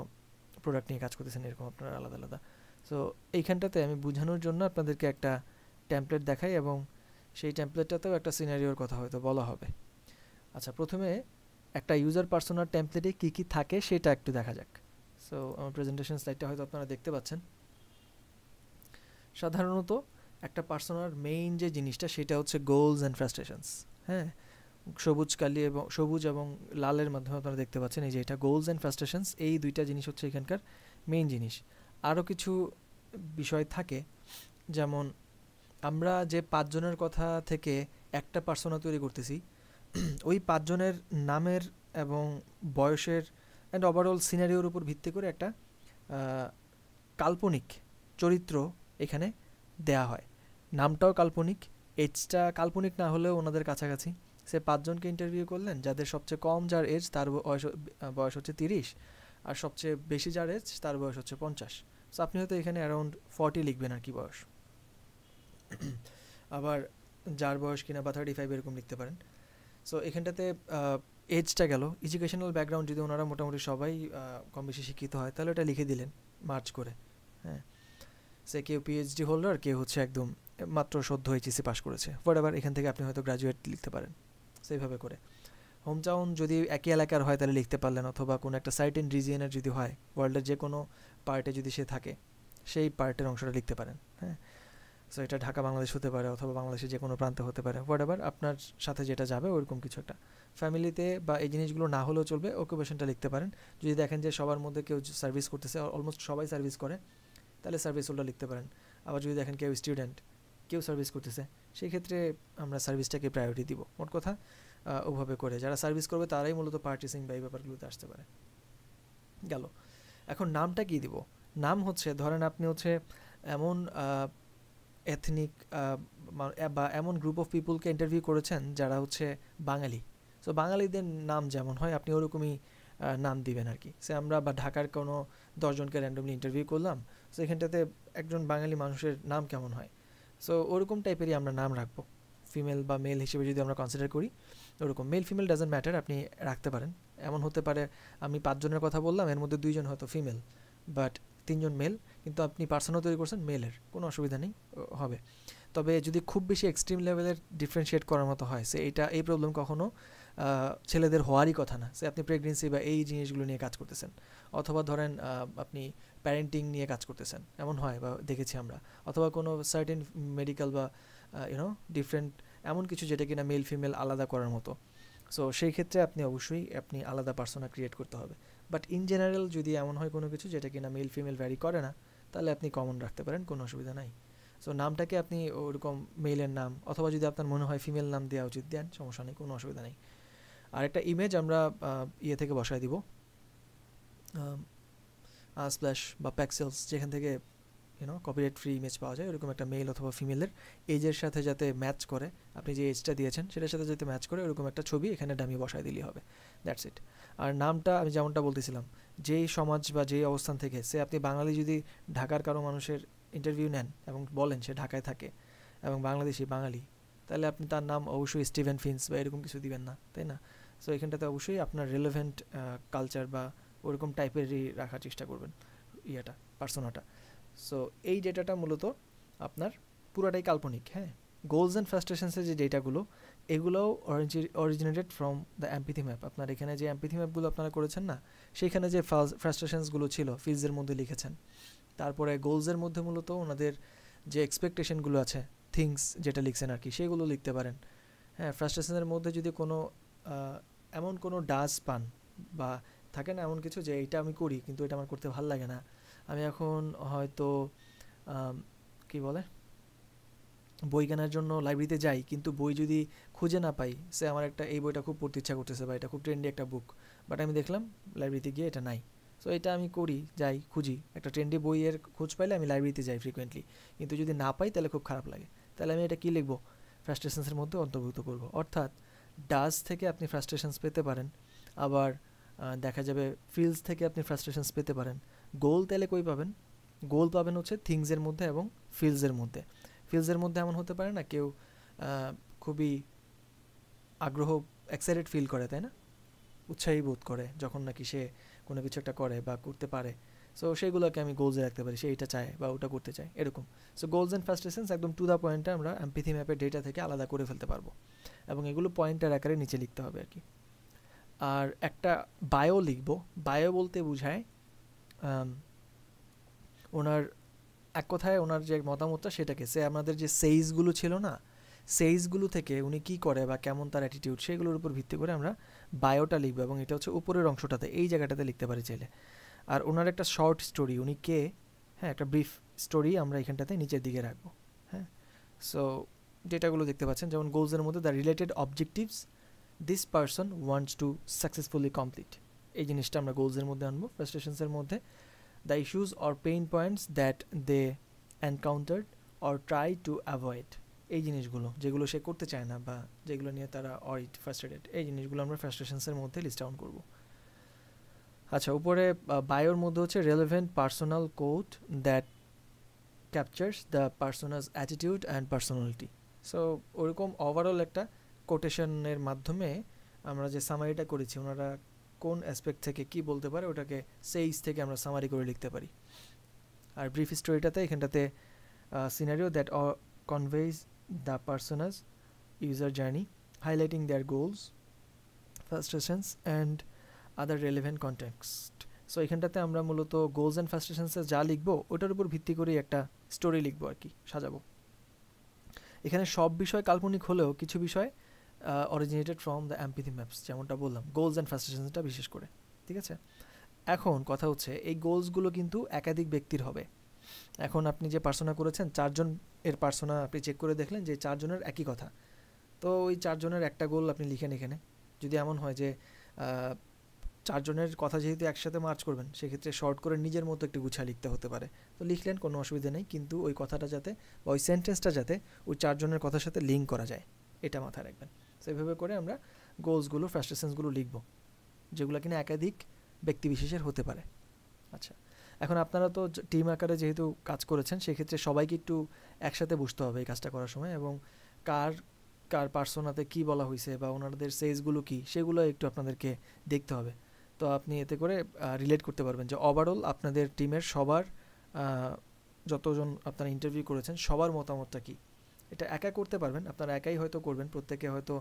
Speaker 1: প্রোডাক্ট নিয়ে কাজ করতেছেন, এরকম আপনারা আলাদা আলাদা। সো এইখানটাতে আমি বোঝানোর জন্য আপনাদেরকে একটা টেমপ্লেট দেখাই এবং সেই টেমপ্লেটটাতেও একটা সিনারিওর কথা হয়তো বলা হবে। আচ্ছা, প্রথমে একটা ইউজার পার্সোনার টেমপ্লেটে কী কী থাকে সেটা একটু দেখা যাক। সো আমার প্রেজেন্টেশন স্লাইডটা হয়তো আপনারা দেখতে পাচ্ছেন। সাধারণত একটা পার্সোনার মেইন যে জিনিসটা সেটা হচ্ছে গোলস অ্যান্ড ফ্রাস্ট্রেশনস। হ্যাঁ, সবুজ এবং লালের মাধ্যমে আপনারা দেখতে পাচ্ছেন এই যে এটা গোলস অ্যান্ড ফ্রাস্ট্রেশনস, এই দুইটা জিনিস হচ্ছে এখানকার মেইন জিনিস। আরও কিছু বিষয় থাকে, যেমন আমরা যে 5 জনের কথা থেকে একটা পার্সোনা তৈরি করতেছি, ওই 5 জনের নামের এবং বয়সের অ্যান্ড ওভারঅল সিনারিওর উপর ভিত্তি করে একটা কাল্পনিক চরিত্র এখানে দেয়া হয়, নামটাও কাল্পনিক, এজটা কাল্পনিক না হলেও ওনাদের কাছাকাছি। সে 5 জনকে ইন্টারভিউ করলেন, যাদের সবচেয়ে কম যার এজ তার বয়স হচ্ছে 30, আর সবচেয়ে বেশি যার এজ তার বয়স হচ্ছে 50। সো আপনি হয়তো এখানে অ্যারাউন্ড 40 লিখবেন আর কি বয়স, আবার যার বয়স কিনা বা 35 এরকম লিখতে পারেন। সো এখানটাতে এজটা গেল। এডুকেশনাল ব্যাকগ্রাউন্ড যদি ওনারা মোটামুটি সবাই কম বেশি শিক্ষিত হয় তাহলে এটা লিখে দিলেন মার্চ করে। হ্যাঁ, সে কেউ পিএইচডি হোল্ডার, কেউ হচ্ছে একদম মাত্র সদ্য এইচএসসি পাস করেছে, হোয়াটএভার, এখান থেকে আপনি হয়তো গ্রাজুয়েট লিখতে পারেন সেইভাবে করে। হোম টাউন যদি একই এলাকার হয় তাহলে লিখতে পারলেন, অথবা কোনো একটা সার্টেন রিজিয়নের যদি হয়, ওয়ার্ল্ডের যে কোনো পার্টে যদি সে থাকে সেই পার্টের অংশটা লিখতে পারেন। হ্যাঁ, সো এটা ঢাকা বাংলাদেশ হতে পারে, অথবা বাংলাদেশের যে কোনো প্রান্তে হতে পারে, হোয়াটএভার আপনার সাথে যেটা যাবে ওরকম কিছু একটা। ফ্যামিলিতে বা এই জিনিসগুলো না হলেও চলবে, অকুপেশনটা লিখতে পারেন। যদি দেখেন যে সবার মধ্যে কেউ সার্ভিস করতেছে, অলমোস্ট সবাই সার্ভিস করে, তাহলে সার্ভিস হোল্ডার লিখতে পারেন। আবার যদি দেখেন কেউ স্টুডেন্ট, কেউ সার্ভিস করতেছে, সেই ক্ষেত্রে আমরা সার্ভিসটাকে প্রায়োরিটি দিব। মোট কথা ওভাবে করে যারা সার্ভিস করবে তারাই মূলত পার্টিসিং বা এই ব্যাপারগুলোতে আসতে পারে। গেল, এখন নামটা কি দিব? নাম হচ্ছে, ধরেন আপনি হচ্ছে এমন এথনিক বা এমন গ্রুপ অফ পিপুলকে ইন্টারভিউ করেছেন যারা হচ্ছে বাঙালি। সো বাঙালিদের নাম যেমন হয় আপনি ওরকমই নাম দিবেন আর কি। সে আমরা বা ঢাকার কোনো 10 জনকে র্যান্ডমলি ইন্টারভিউ করলাম, সো এখানটাতে একজন বাঙালি মানুষের নাম কেমন হয়, সো ওরকম টাইপেরই আমরা নাম রাখবো। ফিমেল বা মেল হিসেবে যদি আমরা কনসিডার করি, ওরকম মেল ফিমেল ডাজন্ট ম্যাটার, আপনি রাখতে পারেন। এমন হতে পারে আমি 5 জনের কথা বললাম, এর মধ্যে 2 জন হয়তো ফিমেল বাট 3 জন মেল, কিন্তু আপনি পার্সনও তৈরি করছেন মেলের, কোনো অসুবিধা নেই, হবে। তবে যদি খুব বেশি এক্সট্রিম লেভেলের ডিফারেন্সিয়েট করার মতো হয়, সে এই প্রবলেম কখনো ছেলেদের হওয়ারই কথা না। সে আপনি প্রেগনেন্সি বা এই জিনিসগুলো নিয়ে কাজ করতেছেন, অথবা ধরেন আপনি প্যারেন্টিং নিয়ে কাজ করতেছেন, এমন হয় বা দেখেছি আমরা, অথবা কোনো সার্টেন মেডিকেল বা ডিফারেন্ট এমন কিছু যেটা কিনা মেল ফিমেল আলাদা করার মতো। সো সেই ক্ষেত্রে আপনি অবশ্যই আলাদা পার্সোনা ক্রিয়েট করতে হবে। বাট ইন জেনারেল যদি এমন হয় কোনো কিছু যেটা কিনা মেল ফিমেল ভ্যারি করে না, তাহলে আপনি কমন রাখতে পারেন, কোনো অসুবিধা নাই। সো নামটাকে আপনি ওরকম মেলের নাম, অথবা যদি আপনার মনে হয় ফিমেল নাম দেওয়া উচিত দেন, সমস্যা নেই, কোনো অসুবিধা নেই। আর একটা ইমেজ আমরা ইয়ে থেকে বসায় দিব, স্প্ল্যাশ বা প্যাক্সেলস, যেখান থেকে কপিরাইট ফ্রি ইমেজ পাওয়া যায়, ওরকম একটা মেল অথবা ফিমেলের এজের সাথে যাতে ম্যাচ করে, আপনি যে এজটা দিয়েছেন সেটার সাথে যাতে ম্যাচ করে, ওরকম একটা ছবি এখানে ডামি বসায় দিলেই হবে, দ্যাটস ইট। আর নামটা আমি যেমনটা বলতেছিলাম, যেই সমাজ বা যেই অবস্থান থেকে, সে আপনি বাঙালি যদি ঢাকার কারো মানুষের ইন্টারভিউ নেন এবং বলেন সে ঢাকায় থাকে এবং বাংলাদেশি বাঙালি, তাহলে আপনি তার নাম অবশ্যই স্টিভেন ফিন্স বা এরকম কিছু দিবেন না, তাই না? সো এখানটাতে অবশ্যই আপনার রিলেভেন্ট কালচার বা ওরকম টাইপেরই রাখার চেষ্টা করবেন ইয়েটা, পার্সোনাটা। সো এই ডেটাটা মূলত আপনার পুরাটাই কাল্পনিক। হ্যাঁ, গোলস অ্যান্ড ফ্রাস্ট্রেশনসের যে ডেটাগুলো, এগুলোও অরিজিনেটেড ফ্রম দ্য এমপিথি ম্যাপ। আপনার এখানে যে এমপিথি ম্যাপগুলো আপনারা করেছেন না, সেইখানে যে ফ্রাস্ট্রেশনসগুলো ছিল ফিলসের মধ্যে লিখেছেন। তারপরে গোলসের মধ্যে মূলত ওনাদের যে এক্সপেকটেশনগুলো আছে, থিংস যেটা লিখছেন আর কি, সেগুলো লিখতে পারেন। হ্যাঁ, ফ্রাস্ট্রেশনের মধ্যে যদি কোনো এমন কোনো ডাজ পান বা থাকে না এমন কিছু যে এইটা আমি করি কিন্তু এটা আমার করতে ভালো লাগে না, আমি এখন হয়তো কি বলে বই কেনার জন্য লাইব্রেরিতে যাই, কিন্তু বই যদি খুঁজে না পাই, সে আমার একটা এই বইটা খুব পড়তে ইচ্ছা করতেছে বা এটা খুব ট্রেন্ডি একটা বুক, বাট আমি দেখলাম লাইব্রেরিতে গিয়ে এটা নাই। সো এটা আমি করি, যাই খুঁজি, একটা ট্রেন্ডি বইয়ের খোঁজ পাইলে আমি লাইব্রেরিতে যাই ফ্রিকোয়েন্টলি, কিন্তু যদি না পাই তাহলে খুব খারাপ লাগে। তাহলে আমি এটা কী লিখবো? ফ্রাস্ট্রেশনসের মধ্যে অন্তর্ভুক্ত করব। অর্থাৎ ডাজ থেকে আপনি ফ্রাস্ট্রেশনস পেতে পারেন, আবার দেখা যাবে ফিলস থেকে আপনি ফ্রাস্ট্রেশনস পেতে পারেন। গোল তাহলে কই পাবেন? গোল পাবেন হচ্ছে থিংসের মধ্যে এবং ফিলসের মধ্যে। ফিলসের মধ্যে এমন হতে পারে না কেউ খুবই আগ্রহ, এক্সাইটেড ফিল করে, তাই না? উৎসাহী বোধ করে যখন নাকি সে কোনো কিছু একটা করে বা করতে পারে, সো সেইগুলোকে আমি গোলসে রাখতে পারি, সে এইটা চায় বা ওটা করতে চায়, এরকম। সো গোলস অ্যান্ড ফ্রাস্ট্রেশনস একদম টু দ্য পয়েন্টে আমরা এমপিথি ম্যাপের ডেটা থেকে আলাদা করে ফেলতে পারবো, এবং এগুলো পয়েন্টের আকারে নিচে লিখতে হবে আর কি। আর একটা বায়ো লিখবো। বায়ো বলতে বোঝায় ওনার এক কথায় ওনার যে মতামতটা সেটাকে, সে আমাদের যে সেইজগুলো ছিল না, সেইজগুলো থেকে উনি কি করে বা কেমন তার অ্যাটিটিউড, সেগুলোর উপর ভিত্তি করে আমরা বায়োটা লিখবো, এবং এটা হচ্ছে উপরের অংশটাতে, এই জায়গাটাতে লিখতে পারি চাইলে। আর ওনার একটা শর্ট স্টোরি, উনি কে, হ্যাঁ, একটা ব্রিফ স্টোরি আমরা এখানটাতে নিচের দিকে রাখবো। হ্যাঁ, সো ডেটাগুলো দেখতে পাচ্ছেন, যেমন গোলসের মধ্যে the related objectives this person wants to successfully complete, এই জিনিসটা আমরা গোলসের মধ্যে আনবো। ফ্রাস্ট্রেশনসের মধ্যে the issues or pain points that they encountered or try to avoid. এই জিনিসগুলো যেগুলো সে করতে চায় না বা যেগুলো নিয়ে তারা ফ্রাস্ট্রেটেড, এই জিনিসগুলো আমরা ফ্রাস্ট্রেশনসের মধ্যে লিস্ট ডাউন করব। আচ্ছা, উপরে বায়োর মধ্যে হচ্ছে relevant personal code that captures the personas attitude and personality. So ওরকম ওভারঅল একটা কোটেশনের মাধ্যমে আমরা যে সামারিটা করেছি, ওনারা কোন অ্যাসপেক্ট থেকে কি বলতে পারে ওটাকে সেইস থেকে আমরা সামারি করে লিখতে পারি। আর ব্রিফ স্টোরিটাতে এখানটাতে scenario that conveys the personas user journey, highlighting their goals, frustrations and other relevant context. So এখানটাতে আমরা মূলত গোলস অ্যান্ড ফ্রাস্ট্রেশনসে যা লিখবো ওটার উপর ভিত্তি করেই একটা স্টোরি লিখবো আর কি, সাজাবো। এখানে সব বিষয় কাল্পনিক হলেও কিছু বিষয় originated from the empathy maps, যেমনটা বললাম গোলস অ্যান্ড ফ্রাস্ট্রেশনসটা বিশেষ করে। ঠিক আছে, এখন কথা হচ্ছে এই গোলসগুলো কিন্তু একাধিক ব্যক্তির হবে। এখন আপনি যে পার্সোনা করেছেন 4 জন এর পার্সোনা আপনি চেক করে দেখলেন যে 4 জনের একই কথা, তো ওই 4 জনের একটা গোল আপনি লিখেন এখানে। যদি এমন হয় যে 4 জনের কথা যেহেতু একসাথে মার্চ করবেন, সেক্ষেত্রে শর্ট করে নিজের মতো একটু গুছিয়ে লিখতে হতে পারে, তো লিখলেন, কোনো অসুবিধা নেই, কিন্তু ওই কথাটা যাতে বা ওই সেন্টেন্সটা যাতে ওই 4 জনের কথার সাথে লিঙ্ক করা যায়, এটা মাথায় রাখবেন। সেভাবে করে আমরা গোলসগুলো ফ্রাস্ট্রেশনসগুলো লিখব, যেগুলো কিনা একাধিক ব্যক্তিবিশেষের হতে পারে। আচ্ছা, এখন আপনারা তো টিম আকারে যেহেতু কাজ করেছেন, সেক্ষেত্রে সবাইকে একটু একসাথে বুঝতে হবে এই কাজটা করার সময়, এবং কার কার পার্সোনাতে কি বলা হয়েছে বা ওনাদের সেজগুলো কি, সেগুলো একটু আপনাদেরকে দেখতে হবে। তো আপনি এতে করে রিলেট করতে পারবেন যে ওভারঅল আপনাদের টিমের সবার যতজন আপনারা ইন্টারভিউ করেছেন সবার মতামতটা কি। এটা একা করতে পারবেন, আপনারা একাই হয়তো করবেন, প্রত্যেকে হয়তো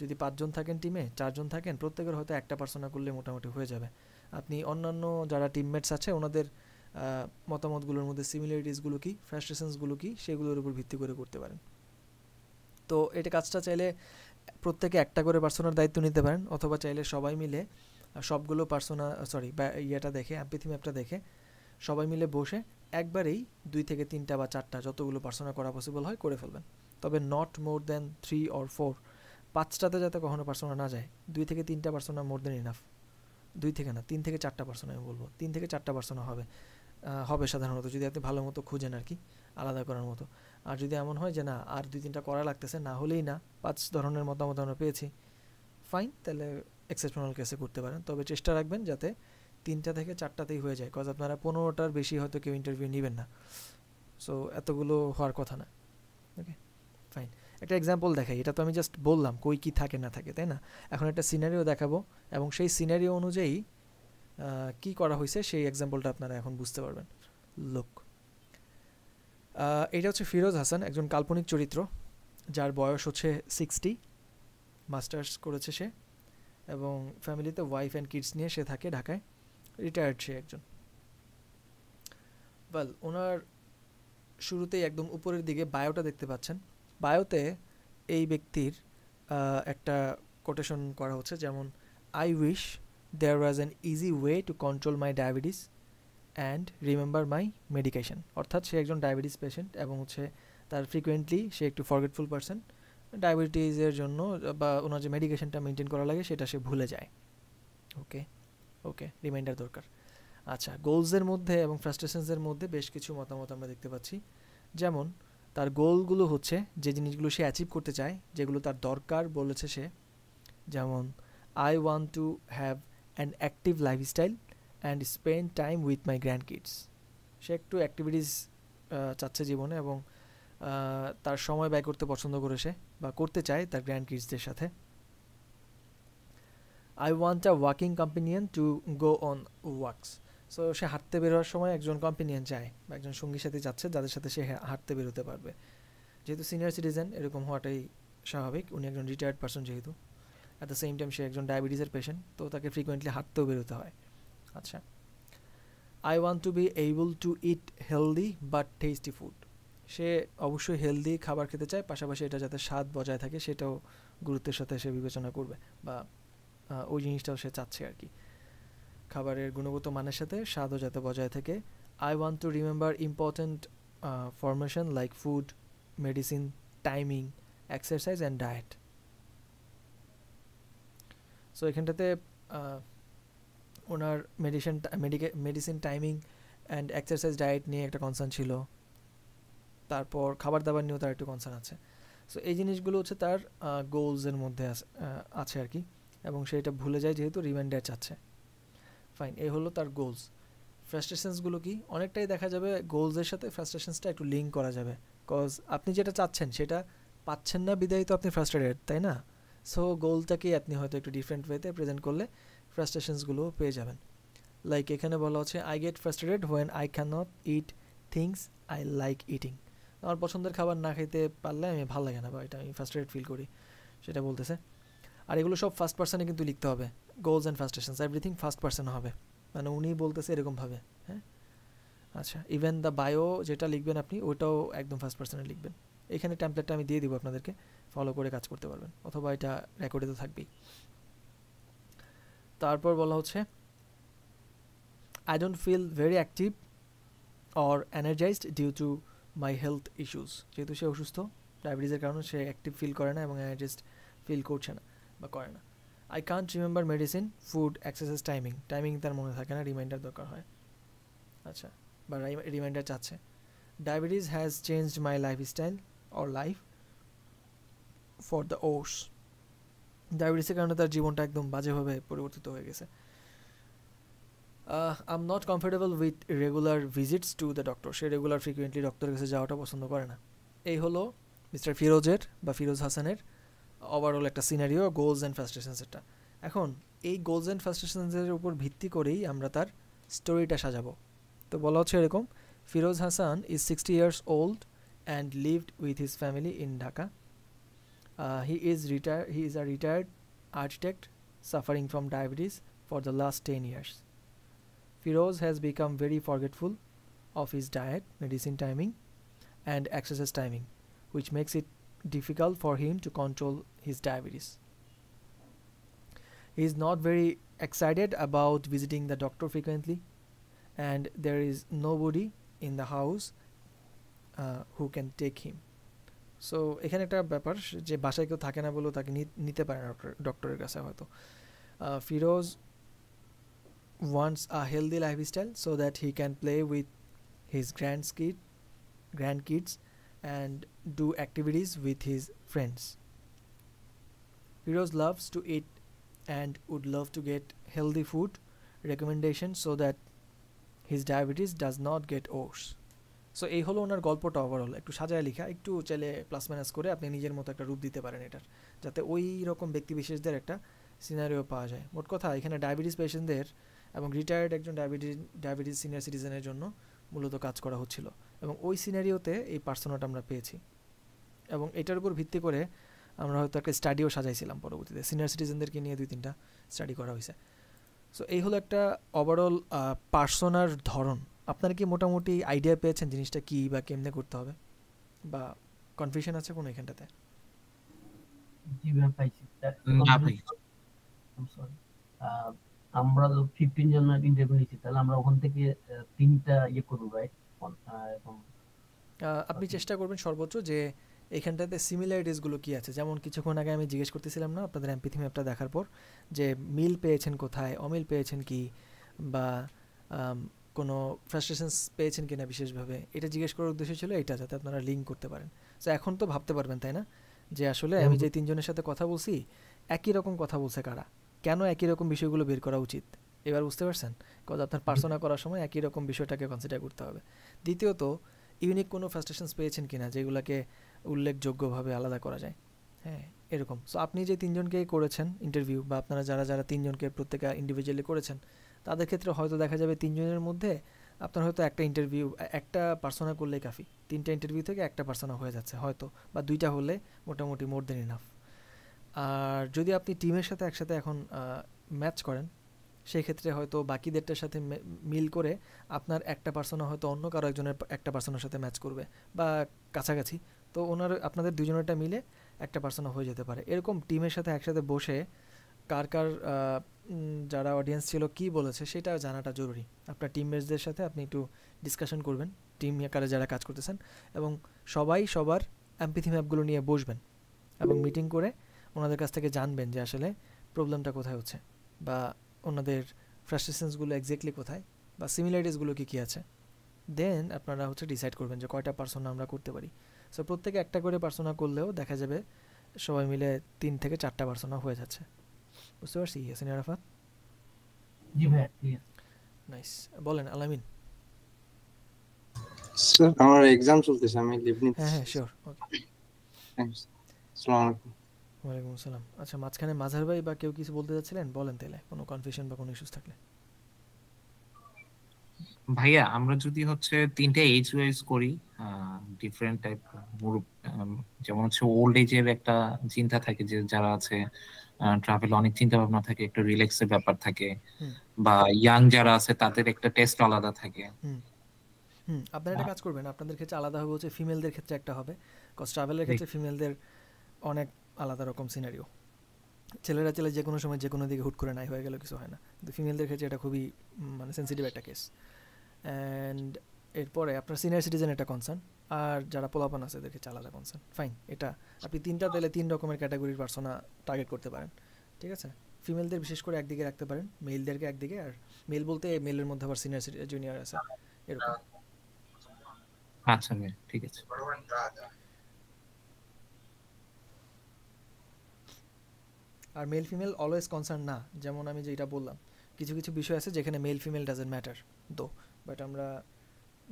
Speaker 1: যদি 5 জন থাকেন টিমে, 4 জন থাকেন, প্রত্যেকের হয়তো একটা পার্সোনা করলে মোটামুটি হয়ে যাবে। আপনি অন্যান্য যারা টিমমেটস আছে ওনাদের মতামতগুলোর মধ্যে সিমিলারিটিসগুলো কি, ফ্রাস্ট্রেশনসগুলো কি, সেগুলোর উপর ভিত্তি করে করতে পারেন। তো এটা কাজটা চাইলে প্রত্যেকে একটা করে পার্সোনার দায়িত্ব নিতে পারেন, অথবা চাইলে সবাই মিলে সবগুলো পার্সোনা ইয়েটা দেখে, এমপ্যাথি ম্যাপটা দেখে সবাই মিলে বসে একবারেই 2 থেকে 3টা বা 4টা যতগুলো পার্সোনা করা পসিবল হয় করে ফেলবেন। তবে নট মোর দ্যান 3 or 4, 5টাতে যাতে কখনো পার্সোনা না যায়। 2 থেকে 3টা পার্সোনা মোর দ্যান ইনাফ। 2 থেকে না, 3 থেকে 4টা পার্সোনা আমি বলবো, 3 থেকে 4টা পার্সোনা হবে সাধারণত, যদি আপনি ভালো মতো খুঁজেন আর কি আলাদা করার মতো। আর যদি এমন হয় যে না আর 2-3টা করা লাগতেছে, না হলেই না, 5 ধরনের মতামত আমরা পেয়েছি, ফাইন, তাহলে এক্সেপশনাল কেসে করতে পারেন। তবে চেষ্টা রাখবেন যাতে 3টা থেকে 4টাতেই হয়ে যায়, কজ আপনারা 15টার বেশি হয়তো কেউ ইন্টারভিউ নেবেন না, সো এতগুলো হওয়ার কথা না। ওকে, ফাইন। একটা এক্সাম্পল দেখাই, এটা তো আমি জাস্ট বললাম কই কি থাকে না থাকে, তাই না? এখন একটা সিনারিও দেখাবো এবং সেই সিনারিও অনুযায়ী কি করা হয়েছে সেই এক্সাম্পলটা আপনারা এখন বুঝতে পারবেন। লোক, এটা হচ্ছে ফিরোজ হাসান, একজন কাল্পনিক চরিত্র যার বয়স হচ্ছে 60, মাস্টার্স করেছে সে, এবং ফ্যামিলিতে ওয়াইফ অ্যান্ড কিডস নিয়ে সে থাকে ঢাকায়, রিটায়ার্ড সে একজন। ওয়েল, ওনার শুরুতেই একদম উপরের দিকে বায়োটা দেখতে পাচ্ছেন। বায়োতে এই ব্যক্তির একটা কোটেশন করা হচ্ছে, যেমন I wish there was an easy way to control my diabetes and remember my medication. অর্থাৎ সে একজন ডায়াবেটিস পেশেন্ট এবং হচ্ছে তার ফ্রিকুয়েন্টলি সে একটু ফরগেটফুল পারসন, ডায়াবেটিসের জন্য বা ওনার যে মেডিকেশনটা মেনটেন করা লাগে সেটা সে ভুলে যায়। ওকে ওকে, রিমাইন্ডার দরকার। আচ্ছা, গোলসের মধ্যে এবং ফ্রাস্ট্রেশনসের মধ্যে বেশ কিছু মতামত আমরা দেখতে পাচ্ছি, যেমন তার গোলগুলো হচ্ছে যে জিনিসগুলো সে অ্যাচিভ করতে চায়, যেগুলো তার দরকার বলেছে সে, যেমন I want to have an active lifestyle and spend time with my grandkids. সে একটু অ্যাক্টিভিটিস চাচ্ছে জীবনে এবং তার সময় ব্যয় করতে পছন্দ করে সে বা করতে চায় তার গ্র্যান্ড কিডসদের সাথে। I want a walking companion to go on walks. So সে হাঁটতে বেরোয়ার সময় একজন কম্পেনিয়ন চায় বা একজন সঙ্গী সাথী চাচ্ছে যাদের সাথে সে হাঁটতে বেরোতে পারবে। যেহেতু সিনিয়র সিটিজেন, এরকম হওয়াটাই স্বাভাবিক, উনি একজন রিটায়ার্ড পারসন যেহেতু, অ্যাট দ্য সেম টাইম সে একজন ডায়াবেটিসের পেশেন্ট, তো তাকে ফ্রিকোয়েন্টলি হাঁটতেও বেরোতে হয়। আচ্ছা, I want to be able to eat healthy but tasty food. সে অবশ্যই হেলদি খাবার খেতে চায়, পাশাপাশি এটা যাতে স্বাদ বজায় থাকে সেটাও গুরুত্বের সাথে সে বিবেচনা করবে, বা ওই জিনিসটাও সে চাচ্ছে আর কি, খাবারের গুণগত মানের সাথে স্বাদও যাতে বজায় থাকে। I want to remember important formation like food, medicine, timing, exercise and diet. So এখানটাতে ওনার medicine timing and exercise diet নিয়ে একটা কনসার্ন ছিল, তারপর খাবার দাবার নিয়েও তার একটু কনসার্ন আছে। সো এই জিনিসগুলো হচ্ছে তার গোলসের মধ্যে আছে আর কি, এবং সেটা ভুলে যায় যেহেতু রিমাইন্ডার চাচ্ছে। ফাইন, এই হলো তার গোলস। ফ্রাস্ট্রেশনসগুলো কি, অনেকটাই দেখা যাবে গোলসের সাথে ফ্রাস্ট্রেশনসটা একটু লিঙ্ক করা যাবে, কজ আপনি যেটা চাচ্ছেন সেটা পাচ্ছেন না, বিদায়ী তো আপনি ফ্রাস্ট্রেটেড, তাই না? সো গোলটাকেই আপনি হয়তো একটু ডিফারেন্ট ওয়েতে প্রেজেন্ট করলে ফ্রাস্ট্রেশনসগুলো পেয়ে যাবেন। লাইক এখানে বলা হচ্ছে I get frustrated when I can not it things I like eating. আমার পছন্দের খাবার না খেতে পারলে আমি ভালো লাগে না, বা এটা আমি ফ্রাস্ট্রেটেড ফিল করি, সেটা বলতেছে। আর এগুলো সব ফার্স্ট পার্সনে কিন্তু লিখতে হবে, goals and frustrations everything first person হবে, মানে উনি বলতেছে এরকমভাবে। হ্যাঁ, আচ্ছা, ইভেন দ্য বায়ো যেটা লিখবেন আপনি ওটাও একদম ফার্স্ট পার্সনে লিখবেন। এখানে টেমপ্লেটটা আমি দিয়ে দিব আপনাদেরকে, ফলো করে কাজ করতে পারবেন, অথবা এটা রেকর্ডে তো থাকবেই। তারপর বলা হচ্ছে I don't feel very active or energised due to my health issues. যেহেতু সে অসুস্থ ডায়াবেটিসের কারণে, সে অ্যাক্টিভ ফিল করে না এবং এনার্জাইজড ফিল করছে না বা করে না। I can't remember medicine, food, exercise, timing তার মনে থাকে না, রিমাইন্ডার দরকার হয়। আচ্ছা, বা রিমাইন্ডার চাচ্ছে। Diabetes has changed my lifestyle or life for the worse. ডায়াবেটিসের কারণে তার জীবনটা একদম বাজেভাবে পরিবর্তিত হয়ে গেছে। I am not comfortable with regular visits to the doctor. সে রেগুলার ফ্রিকুয়েন্টলি ডক্টরের কাছে যাওয়াটা পছন্দ করে না। এই হলো মিস্টার ফিরোজের বা ফিরোজ হাসানের ওভারঅল একটা সিনারিও, গোলস অ্যান্ড ফ্রাস্ট্রেশনসেরটা। এখন এই গোলস অ্যান্ড ফ্রাস্ট্রেশনসের উপর ভিত্তি করেই আমরা তার স্টোরিটা সাজাবো। তো বলা হচ্ছে এরকম, Firoz Hasan is 60 years old and lived with his family in Dhaka. He is a retired architect suffering from diabetes for the last 10 years. Firoz has become very forgetful of his diet, medicine timing, and exercise timing, which makes it difficult for him to control his diabetes. He is not very excited about visiting the doctor frequently, and there is nobody in the house who can take him. So এখানে একটা ব্যাপার যে বাসায় কেউ থাকে না বলেও তাকে নিতে পারে না ডক্টরের কাছে হয়তো। Firoz wants a healthy lifestyle so that he can play with his grandkids and do activities with his friends. Firoz loves to eat and would love to get healthy food recommendations so that his diabetes does not get worse. So এই হলো ওনার গল্পটা overall, একটু সাজায় লেখা, একটু চাইলে plus minus করে আপনি নিজের মতো একটা রূপ দিতে পারেন এটার, যাতে ওই রকম ব্যক্তি বিশেষদের একটা সিনারিও পাওয়া যায়। মোট কথা এখানে ডায়াবেটিস পেশেন্টদের এবং রিটায়ার্ড একজন ডায়াবেটিস সিনিয়র সিটিজেনের জন্য মূলত কাজ করা হচ্ছিল, এবং ওই সিনারিওতে এই পার্সোনাটা আমরা পেয়েছি, এবং এটার উপর ভিত্তি করে আমরা হয়তো একটা স্টাডিও সাজাইছিলাম পরবর্তীতে, সিনিয়র সিটিজেনদেরকে নিয়ে 2-3টা স্টাডি করা হয়েছে। সো এই হলো একটা ওভারঅল পার্সোনার ধরন। আপনারা কি মোটামুটি আইডিয়া পেয়েছেন জিনিসটা কি বা কেমনে করতে হবে, বা কনফিউশন আছে কোনো এখানটাতে?
Speaker 11: জি ম্যাম, পাইছি।
Speaker 12: না ভাই,
Speaker 11: সরি, আমরা 15 জনের ইন্টারভিউ নিয়েছি, তাহলে আমরা ওখান থেকে 3টা ইয়ে করব, রাইট?
Speaker 1: আপনি চেষ্টা করবেন সর্বোচ্চ যে এখানটাতে সিমিলারিটিসগুলো কি আছে। যেমন কিছুক্ষণ আগে আমি জিজ্ঞেস করতেছিলাম না আপনাদের এমপিথি ম্যাপটা দেখার পর, যে মিল পেয়েছেন কোথায়, অমিল পেয়েছেন কি, বা কোনো ফ্রাস্ট্রেশনস পেয়েছেন কিনা বিশেষভাবে, এটা জিজ্ঞেস করার উদ্দেশ্য ছিল এটা, যাতে আপনারা লিঙ্ক করতে পারেন। সো এখন তো ভাবতে পারবেন তাই না, যে আসলে আমি যে 3 জনের সাথে কথা বলছি একই রকম কথা বলছে কারা, কেন একই রকম বিষয়গুলো বের করা উচিত, এবার বুঝতে পারছেন? কজ আপনার পার্সোনা করার সময় একই রকম বিষয়টাকে কনসিডার করতে হবে। দ্বিতীয়ত, ইউনিক কোনো ফ্রাস্ট্রেশনস পেয়েছেন কিনা যেগুলোকে উল্লেখযোগ্যভাবে আলাদা করা যায়। হ্যাঁ, এরকম। সো আপনি যে 3 জনকে করেছেন ইন্টারভিউ, বা আপনারা যারা 3 জনকে প্রত্যেকে ইন্ডিভিজুয়ালি করেছেন, তাদের ক্ষেত্রে হয়তো দেখা যাবে 3 জনের মধ্যে আপনার হয়তো একটা পার্সোনা করলেই কাফি, 3টা ইন্টারভিউ থেকে একটা পার্সোনা হয়ে যাচ্ছে হয়তো, বা 2টা হলে মোটামুটি মোর দেন ইনাফ। আর যদি আপনি টিমের সাথে একসাথে এখন ম্যাচ করেন, সেই ক্ষেত্রে হয়তো বাকিদেরটার সাথে মিল করে আপনার একটা পার্সোনা হয়তো অন্য কারো একজনের একটা পার্সোনার সাথে ম্যাচ করবে বা কাছাকাছি, তো আপনাদের 2 জনেরটা মিলে একটা পার্সোনা হয়ে যেতে পারে। এরকম টিমের সাথে একসাথে বসে কার যারা অডিয়েন্স ছিল কি বলেছে সেটা জানাটা জরুরি। আপনার টিমমেটসদের সাথে আপনি একটু ডিসকাশন করবেন, টিম মেকারে যারা কাজ করতেছেন, এবং সবাই সবার এমপিথি ম্যাপগুলো নিয়ে বসবেন এবং মিটিং করে ওনাদের কাছ থেকে জানবেন যে আসলে প্রবলেমটা কোথায় হচ্ছে, বা ওনাদের ফ্রাস্ট্রেশনসগুলো এক্স্যাক্টলি কোথায়, বা সিমিলারিটিসগুলো কী কী আছে, দেন আপনারা হচ্ছে ডিসাইড করবেন যে কয়টা পার্সোনা আমরা করতে পারি। সো প্রত্যেকে একটা করে পার্সোনা করলেও দেখা যাবে সবাই মিলে 3 থেকে 4টা পার্সোনা হয়ে যাচ্ছে। বুঝতে পারছি ইয়াসিন আরাফাত?
Speaker 11: জি ভাইয়া ক্লিয়ার।
Speaker 1: নাইস। বলেন আলামিন।
Speaker 8: স্যার আমার এক্সাম চলতেছে, আমি লিভ নিচ্ছি।
Speaker 1: হ্যাঁ শিওর, ওকে।
Speaker 8: থ্যাঙ্কস। আসসালামু আলাইকুম।
Speaker 1: ওয়ালাইকুম আসসালাম। আচ্ছা, মাঝখানে মাঝার ভাই বা কেউ কিছু বলতে যাচ্ছিলেন, বলেন তাহলে, কোনো কনফিউশন বা কোনো ইস্যুস থাকলে।
Speaker 4: ভাইয়া আমরা যদি হচ্ছে 3টে এজ ওয়াইজ করি, ডিফারেন্ট টাইপ গ্রুপ, যেমন হচ্ছে ওল্ড এজের একটা চিন্তা থাকে যে যারা আছে ট্রাভেল অনেক চিন্তা ভাবনা থাকে, একটা রিল্যাক্সের ব্যাপার থাকে, বা ইয়াং যারা আছে তাদের একটা টেস্ট আলাদা থাকে।
Speaker 1: আপনারা একটা কাজ করবেন, আপনাদের ক্ষেত্রে আলাদা হবে হচ্ছে ফিমেলদের ক্ষেত্রে একটা হবে, কজ ট্রাভেলের ক্ষেত্রে ফিমেলদের অনেক আলাদা রকম সিনারিও। ছেলেরা চলে যে কোনো সময় যে কোনো দিকে হুট করে নাই হয়ে গেল কিছু হয় না, কিন্তু ফিমেলদের ক্ষেত্রে এটা খুবই মানে সেন্সিটিভ একটা কেস। অ্যান্ড এরপরে আপনার সিনিয়র সিটিজেন একটা কনসার্ন, আর যারা পোলাপান আছে এদের ক্ষেত্রে আলাদা কনসার্ন। ফাইন, এটা আপনি তিনটা তাহলে 3 রকমের ক্যাটাগরির পার্সোনা টার্গেট করতে পারেন, ঠিক আছে? ফিমেলদের বিশেষ করে একদিকে রাখতে পারেন, মেলদেরকে একদিকে, আর মেল বলতে মেলের মধ্যে আবার সিনিয়র জুনিয়র আছে এরকম।
Speaker 4: আচ্ছা ভাই ঠিক আছে।
Speaker 1: আর মেল ফিমেল অলওয়েজ কনসার্ন না, যেমন আমি যেটা বললাম কিছু কিছু বিষয় আছে যেখানে মেল ফিমেল ডাজেন্ট ম্যাটার দো, বাট আমরা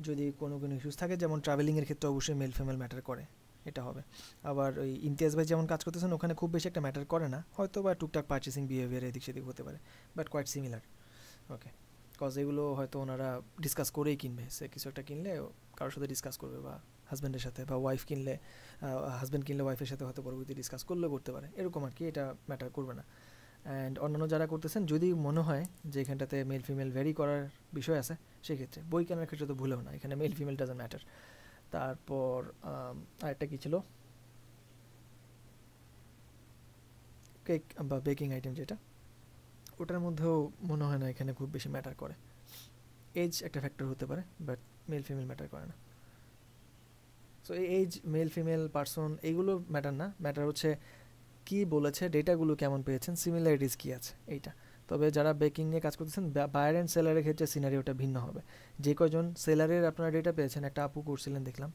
Speaker 1: যদি কোনো ইস্যুস থাকে যেমন ট্রাভেলিংয়ের ক্ষেত্রে অবশ্যই মেল ফিমেল ম্যাটার করে, এটা হবে। আবার ওই ইমতিয়াজ ভাই যেমন কাজ করতেছেন ওখানে খুব বেশি একটা ম্যাটার করে না, হয়তো বা টুকটাক পারচেসিং বিহেভিয়ার এদিক সেদিক হতে পারে, but quite similar. Okay, cause এগুলো হয়তো ওনারা ডিসকাস করেই কিনবে, সে কিছু একটা কিনলে কারোর সাথে ডিসকাস করবে, বা হাজব্যান্ডের সাথে, বা ওয়াইফ কিনলে হাজব্যান্ড কিনলে ওয়াইফের সাথে হয়তো পরবর্তী ডিসকাস করলেও করতে পারে, এরকম আর কি, এটা ম্যাটার করবে না। অ্যান্ড অন্যান্য যারা করতেছেন যদি মনে হয় যে এখানটাতে মেল ফিমেল ভ্যারি করার বিষয় আছে, সেক্ষেত্রে বই কেনার ক্ষেত্রে তো ভুলেও না, এখানে মেল ফিমেল ডাজন্ট ম্যাটার। তারপর আরেকটা কী ছিল, কেক বা বেকিং আইটেম যেটা, ওটার মধ্যেও মনে হয় না এখানে খুব বেশি ম্যাটার করে। এজ একটা ফ্যাক্টর হতে পারে, বাট মেল ফিমেল ম্যাটার করে না। সো এই এজ, মেল ফিমেল পার্সন এইগুলো ম্যাটার না, ম্যাটার হচ্ছে কী বলেছে, ডেটাগুলো কেমন পেয়েছেন, সিমিলারিটিস কী আছে এইটা। তবে যারা বেকিং নিয়ে কাজ করতেছেন, বায়ার অ্যান্ড সেলারের ক্ষেত্রে সিনারিওটা ভিন্ন হবে। যে কয়জন সেলারের আপনারা ডেটা পেয়েছেন, একটা আপু করছিলেন দেখলাম,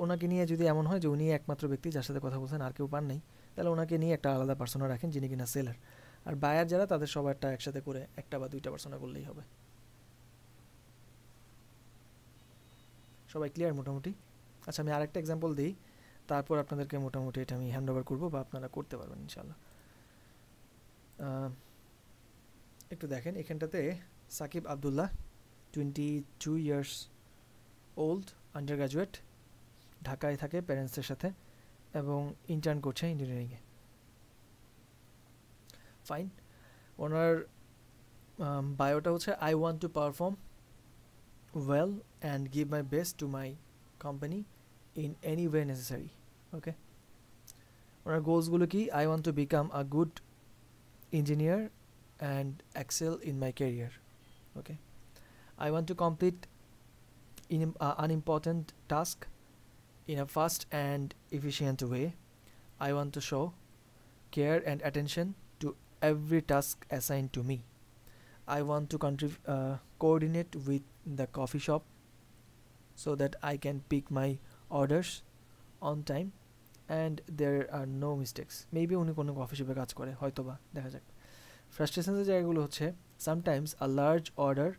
Speaker 1: ওনাকে নিয়ে যদি এমন হয় যে উনি একমাত্র ব্যক্তি যার সাথে কথা বলছেন, আর কেউ পান নেই, তাহলে ওনাকে নিয়ে একটা আলাদা পার্সোনা রাখেন যিনি কিনা সেলার। আর বায়ার যারা, তাদের সবারটা একসাথে করে একটা বা 2টা পার্সোনা করলেই হবে। সবাই ক্লিয়ার মোটামুটি? আচ্ছা, আমি আরেকটা এক্সাম্পল দিই, তারপর আপনাদেরকে মোটামুটি এটা আমি হ্যান্ড ওভার করবো, বা আপনারা করতে পারবেন ইনশাল্লাহ। একটু দেখেন এখানটাতে, Sakib Abdullah, 22 years old, undergraduate, ঢাকায় থাকে প্যারেন্টসের সাথে, এবং ইন্টার্ন করছে ইঞ্জিনিয়ারিংয়ে। ফাইন, ওনার বায়োটা হচ্ছে I want to perform well and give my best to my company in any way necessary. Okay, ওনার গোলসগুলো কি? I want to become a good engineer and excel in my career. Okay, I want to complete unimportant task in a fast and efficient way. I want to show care and attention to every task assigned to me. I want to coordinate with the coffee shop so that I can pick my orders on time and there are no mistakes. Maybe উনি কোনো coffee শপে কাজ করে, হয়তো বা, দেখা যাক। ফ্রাস্ট্রেশনের জায়গাগুলো হচ্ছে সামটাইমস আ লার্জ অর্ডার,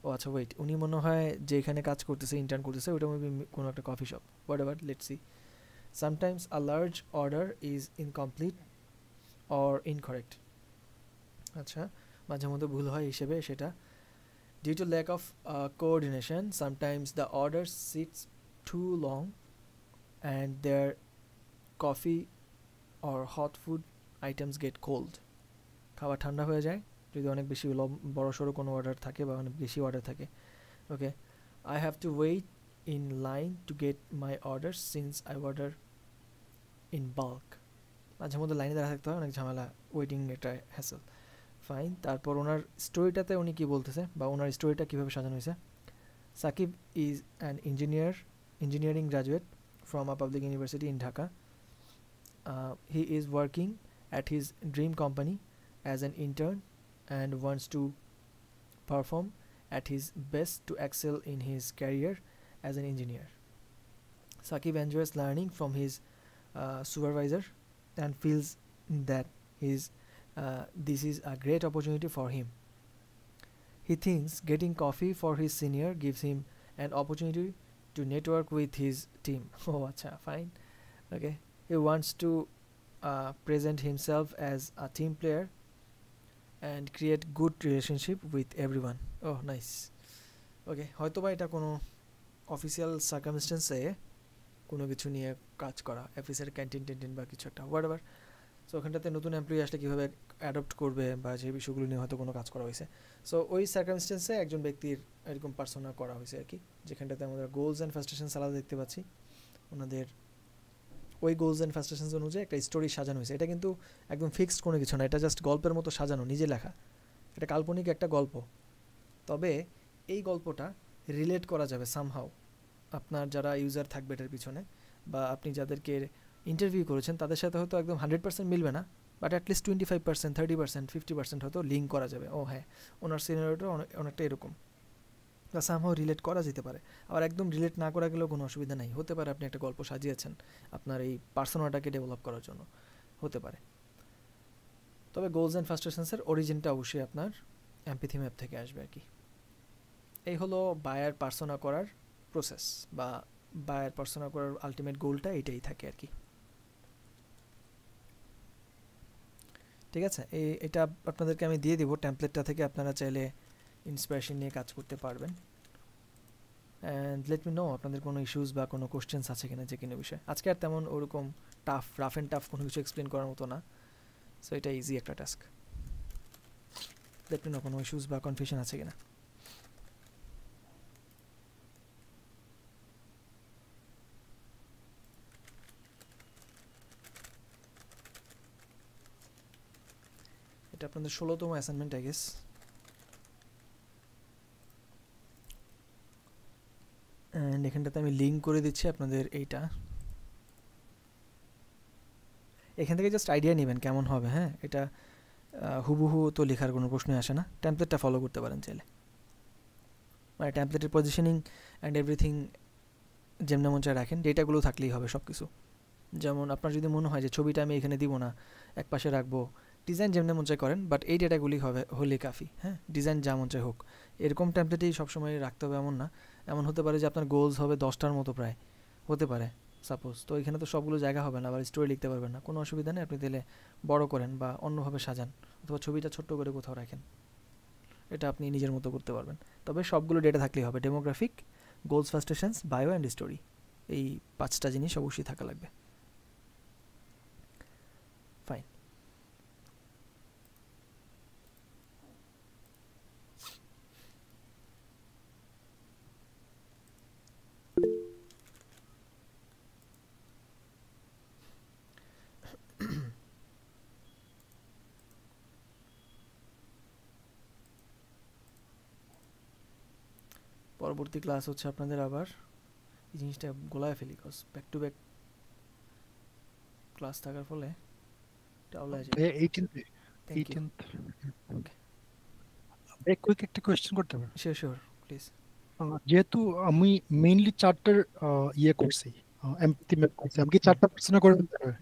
Speaker 1: ও আচ্ছা ওয়েট, উনি মনে হয় যে এখানে কাজ করতেছে, ইন্টার্ন করতেছে, ওটা মেবি কোনো একটা coffee shop, whatever, let's see. Sometimes a large order is incomplete or incorrect. আচ্ছা, মাঝে মধ্যে ভুল হয় হিসেবে সেটা। Due to lack of coordination sometimes the order sits too long and their coffee or hot food items get cold. খাবার ঠান্ডা হয়ে যায় যদি অনেক বেশি বড় সড়ো কোনো অর্ডার থাকে বা অনেক বেশি অর্ডার থাকে। Okay, I have to wait in line to get my order since I order in bulk. মাঝে মধ্যে লাইনে দাঁড়া থাকতে হয়, অনেক ঝামেলা, ওয়েটিং একটা হ্যাসেল। ফাইন, তারপর ওনার স্টোরিটাতে উনি কী বলতেছে, বা ওনার স্টোরিটা কীভাবে সাজানো হয়েছে। Sakib is an engineering graduate from a public university in Dhaka. He is working at his dream company as an intern and wants to perform at his best to excel in his career as an engineer. Saqib enjoys learning from his supervisor and feels that this is a great opportunity for him. He thinks getting coffee for his senior gives him an opportunity to network with his team. Oh, acha, fine. Okay. He wants to present himself as a team player and create good relationship with everyone. Oh, nice. Okay, হয়তো বা এটা কোনো official সার্কামস্টেন্সে কোনো কিছু নিয়ে কাজ করা, অফিসের ক্যান্টিন বা কিছু একটা হোয়াটএভার। সো ওখানটাতে নতুন এমপ্লয়ি আসলে কীভাবে অ্যাডপ্ট করবে বা যে বিষয়গুলো নিয়ে হয়তো কোনো কাজ করা হয়েছে। সো ওই সার্কামস্টেন্সে একজন ব্যক্তির এরকম পার্সোনা করা হয়েছে আর কি, যেখানটাতে আমরা গোলস অ্যান্ড ফ্রাস্ট্রেশনস আলাদা দেখতে পাচ্ছি। ওনাদের ওই গোলস অ্যান্ড ফ্রাস্ট্রেশনস অনুযায়ী একটা স্টোরি সাজানো হয়েছে। এটা কিন্তু একদম ফিক্সড কোনো কিছু না, এটা জাস্ট গল্পের মতো সাজানো, নিজে লেখা। এটা কাল্পনিক একটা গল্প, তবে এই গল্পটা রিলেট করা যাবে সামহাও আপনার যারা ইউজার থাকবে এটার পিছনে, বা আপনি যাদেরকে ইন্টারভিউ করেছেন তাদের সাথে হয়তো একদম 100% মিলবে না, বাট অ্যাটলিস্ট 25%, 30%, 50% হয়তো লিঙ্ক করা যাবে। ও হ্যাঁ, ওনার সিনারিওটা অনেকটা এরকম, বা সামহাও রিলেট করা যেতে পারে। আবার একদম রিলেট না করা গেলেও কোনো অসুবিধা নাই, হতে পারে আপনি একটা গল্প সাজিয়েছেন আপনার এই পার্সোনাটাকে ডেভেলপ করার জন্য, হতে পারে। তবে গোলস অ্যান্ড ফ্রাস্ট্রেশনসের অরিজিনটা অবশ্যই আপনার এমপ্যাথি ম্যাপ থেকে আসবে আর কি। এই হলো বায়ার পার্সোনা করার প্রসেস, বা বায়ার পার্সোনা করার আলটিমেট গোলটা এটাই থাকে আর কি। ঠিক আছে, এটা আপনাদেরকে আমি দিয়ে দিব টেমপ্লেটটা থেকে, আপনারা চাইলে ইন্সপিরেশন নিয়ে কাজ করতে পারবেন। অ্যান্ড লেট মি নো আপনাদের কোনো ইস্যুস বা কোনো কোশ্চেন্স আছে কিনা যে কোনো বিষয়ে। আজকে আর তেমন ওরকম রাফ অ্যান্ড টাফ কোনো কিছু এক্সপ্লেন করার মতো না, সো এটা ইজি একটা টাস্ক। লেট মি নো কোনো ইস্যুস বা কনফিউশন আছে কিনা। এটা আপনাদের 16তম অ্যাসাইনমেন্ট আই গেস। অ্যান্ড এখানটাতে আমি লিঙ্ক করে দিচ্ছি আপনাদের এইটা, এখান থেকে জাস্ট আইডিয়া নেবেন কেমন হবে। হ্যাঁ, এটা হুবহু তো লেখার কোনো প্রশ্নই আসে না, টেমপ্লেটটা ফলো করতে পারেন চাইলে। মানে টেমপ্লেটের পজিশনিং অ্যান্ড এভরিথিং যেমন মন চায় রাখেন, ডেটাগুলো থাকলেই হবে সব কিছু। যেমন আপনার যদি মনে হয় যে ছবিটা আমি এখানে দিব না, এক পাশে রাখবো, ডিজাইন যেমন মন চায় করেন, বাট এই ডেটাগুলি হলে কাফি। হ্যাঁ, ডিজাইন যা মন চায় হোক, এরকম টেমপ্লেটেই সবসময় রাখতে হবে এমন না। এমন হতে পারে যে আপনার গোলস হবে 10টার মতো প্রায়, হতে পারে সাপোজ, তো এখানে তো সবগুলো জায়গা হবে না, আবার স্টোরি লিখতে পারবেন না, কোনো অসুবিধা নেই। আপনি দিলে বড় করেন বা অন্যভাবে সাজান, অথবা ছবিটা ছোট্ট করে কোথাও রাখেন, এটা আপনি নিজের মতো করতে পারবেন। তবে সবগুলো ডেটা থাকলেই হবে, demographic, goals, frustrations, bio and story, এই 5টা জিনিস অবশ্যই থাকা লাগবে। ফাইন। পরবর্তী ক্লাস হচ্ছে আপনাদের আবার এই জিনিসটা গোলায় ফেলি, cause back to back class থাকার ফলে টাওলা যায়।
Speaker 5: 18th ব্রেক কুইক একটা কোশ্চেন করতে পারবেন?
Speaker 1: Sure please.
Speaker 5: যেহেতু আমি মেইনলি চার্টার ইয়ে করছি, এমপ্যাথি ম্যাপ করছি, আমি কি 4টা পার্সোনা করে দিতে পারবো?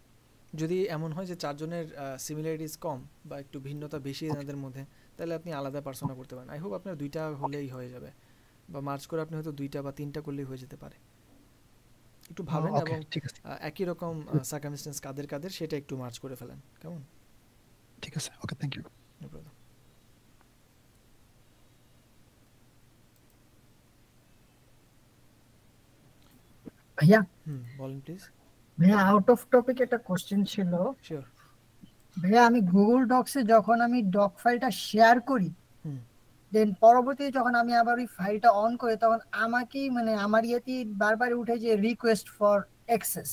Speaker 1: যদি এমন হয় যে 4 জনের সিমিলারিটিস কম বা একটু ভিন্নতা বেশি এনাদের মধ্যে, তাহলে আপনি আলাদা পার্সোনা করতে পারেন। আই হোপ আপনার 2টা হলেই হয়ে যাবে, বা মার্চ করে আপনি হয়তো 2টা বা 3টা করলেই হয়ে যেতে পারে। একটু ভাবেন এবং একই রকম সার্কামস্টেন্স কাদের সেটা একটু মার্চ করে ফেলেন, কেমন?
Speaker 5: ঠিক আছে, okay, thank you.
Speaker 1: No problem.
Speaker 2: ভাইয়া
Speaker 1: বলেন প্লিজ।
Speaker 2: ভাইয়া আউট অফ টপিক একটা কোশ্চেন ছিল।
Speaker 1: শিওর।
Speaker 2: ভাইয়া আমি গুগল ডক্সে যখন আমি ডক ফাইলটা শেয়ার করি, দেন পরবর্তীতে যখন আমি আবার ওই ফাইলটা অন করি, তখন আমাকেই মানে আমার ইয়েতে বারবার উঠে যে রিকোয়েস্ট ফর অ্যাক্সেস,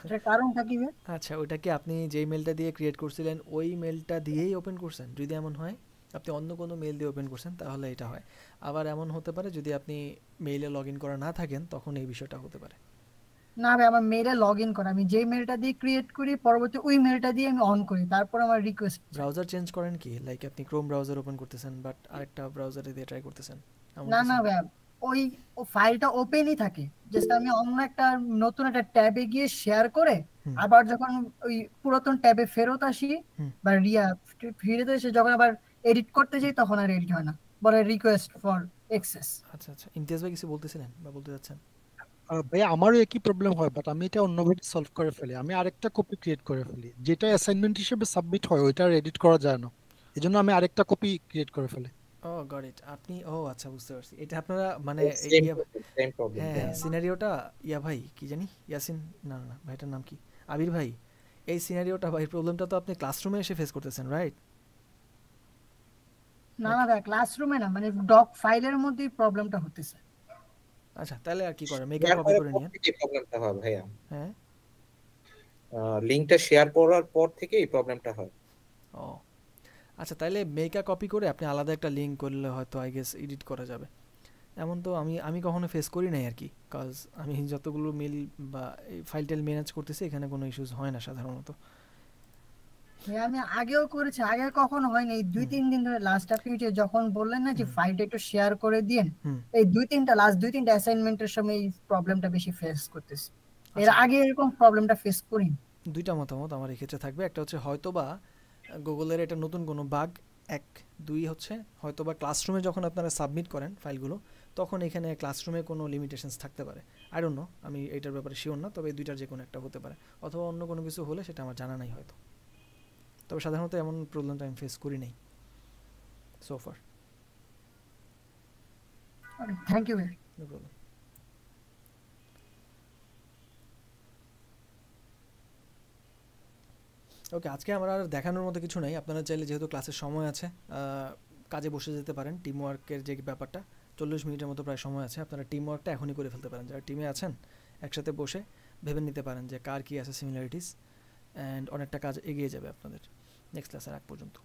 Speaker 2: এটার কারণটা কি ভাই?
Speaker 1: আচ্ছা, ওটা কি আপনি যেই মেলটা দিয়ে ক্রিয়েট করছিলেন ওই মেলটা দিয়েই ওপেন করছেন? যদি এমন হয় আপনি অন্য কোনো মেল দিয়ে ওপেন করছেন তাহলে এটা হয়। আবার এমন হতে পারে যদি আপনি মেইলে লগ ইন করা না থাকেন তখন এই বিষয়টা হতে পারে।
Speaker 2: না ভাই, আমার মেইলে লগ ইন করা, আমি যেই মেলটা দিয়ে ক্রিয়েট করি পরবর্তী ওই মেলটা দিয়ে আমি অন করি, তারপর আমার রিকোয়েস্ট।
Speaker 1: ব্রাউজার চেঞ্জ করেন কি? লাইক আপনি ক্রোম ব্রাউজার ওপেন করতেছেন বাট আরেকটা ব্রাউজারে দিয়ে ট্রাই করতেছেন, এমন
Speaker 2: না
Speaker 1: কিছু
Speaker 2: না ভাইয়া, ওই ও ফাইলটা ওপেনই থাকে, জাস্ট আমি অন্য একটা নতুন একটা ট্যাবে গিয়ে শেয়ার করে
Speaker 1: হুম
Speaker 2: আবার যখন ওই পুরাতন ট্যাবে ফেরত আসি
Speaker 1: হুম
Speaker 2: বা ফিরে এসে যখন আবার এডিট করতে যাই তখন আর এডিট হয় না, বলে রিকোয়েস্ট ফর এক্সেস।
Speaker 1: আচ্ছা আচ্ছা, ইমতিয়াজ ভাই কিছু বলতেছিলেন বা বলতে যাচ্ছেন?
Speaker 5: ভাই আমারও একই প্রবলেম হয়, বাট আমি এটা অন্যভাবে সলভ করে ফেলি। আমি আরেকটা কপি ক্রিয়েট করে ফেলি, যেটা অ্যাসাইনমেন্ট হিসেবে সাবমিট হয় ওইটা এডিট করা যায় না, এজন্য আমি আরেকটা কপি ক্রিয়েট করে ফেলি।
Speaker 1: ও গট ইট। আপনি আচ্ছা বুঝতে পারছি, এটা আপনারা মানে
Speaker 12: সেম
Speaker 1: ইয়া
Speaker 12: সেম প্রবলেম।
Speaker 1: হ্যাঁ হ্যাঁ সিনারিওটা ইয়া ভাই কি জানি ইয়াসিন, না না না ভাইটার নাম কি, আবির ভাই, এই সিনারিওটা ভাই প্রবলেমটা তো আপনি ক্লাসরুমে এসে ফেস করতেছেন রাইট?
Speaker 2: না না ভাইয়া, ক্লাসরুমে না, মানে ডক ফাইলের মধ্যেই প্রবলেমটা হতেছে।
Speaker 1: আচ্ছা তাহলে আর কি করে, মেকা
Speaker 12: শেয়ার
Speaker 1: কপি
Speaker 12: করার
Speaker 1: করে
Speaker 12: পর
Speaker 1: নিয়েন।
Speaker 12: থেকে প্রবলেমটা হয় ভাইয়া,
Speaker 1: হ্যাঁ
Speaker 12: লিংকটা শেয়ার করার পর থেকে এই প্রবলেমটা হয়।
Speaker 1: ও আচ্ছা, তাহলে মেকা কপি করে আপনি আলাদা একটা লিঙ্ক করলে হয়তো আই গেস এডিট করা যাবে। এমন তো আমি কখনো ফেস করি নাই আর কি, কাজ আমি যতগুলো মেল বা ফাইল টাইল ম্যানেজ করতেছি এখানে কোনো ইস্যুস হয় না সাধারণত।
Speaker 2: হ্যাঁ আমি আগেও করেছি, আগে কখনো হয়নি, এই 2-3 দিন ধরে। লাস্ট আপনি যে যখন বললেন না যে ফাইলটা একটু শেয়ার করে দিন,
Speaker 1: হুম
Speaker 2: এই লাস্ট 2-3টা অ্যাসাইনমেন্টের সময় এই প্রবলেমটা বেশি ফেস করতেছি। এর
Speaker 1: আচ্ছা,
Speaker 2: আগে এরকম প্রবলেমটা ফেস করিনি।
Speaker 1: দুইটা মতামত আমার এক্ষেত্রে থাকবে। একটা হচ্ছে হয়তোবা গুগলের এটা নতুন কোনো বাগ, এক। দুই হচ্ছে হয়তোবা ক্লাসরুমে যখন আপনারা সাবমিট করেন ফাইলগুলো তখন এখানে ক্লাসরুমে কোনো লিমিটেশনস থাকতে পারে। আই ডোন্ট নো, আমি এটার ব্যাপারে শিওর না, তবে এই দুইটার যে কোনো একটা হতে পারে, অথবা অন্য কোনো কিছু হলে সেটা আমার জানা নাই হয়তো। তবে সাধারণত এমন প্রবলেমটা আমি ফেস করি নাই সো ফার।
Speaker 2: থ্যাংক ইউ ভাই।
Speaker 1: No problem. ওকে, আজকে আমার আর দেখানোর মতো কিছু নাই। আপনারা চাইলে যেহেতু ক্লাসের সময় আছে কাজে বসে যেতে পারেন। টিম ওয়ার্কের যে ব্যাপারটা 40 মিনিটের মতো প্রায় সময় আছে, আপনারা টিম ওয়ার্কটা এখনই করে ফেলতে পারেন। যারা টিমে আছেন একসাথে বসে ভেবে নিতে পারেন যে কার কী আছে সিমিলারিটিস, অ্যান্ড অনেকটা কাজ এগিয়ে যাবে আপনাদের নেক্সট ক্লাসের আগ পর্যন্ত।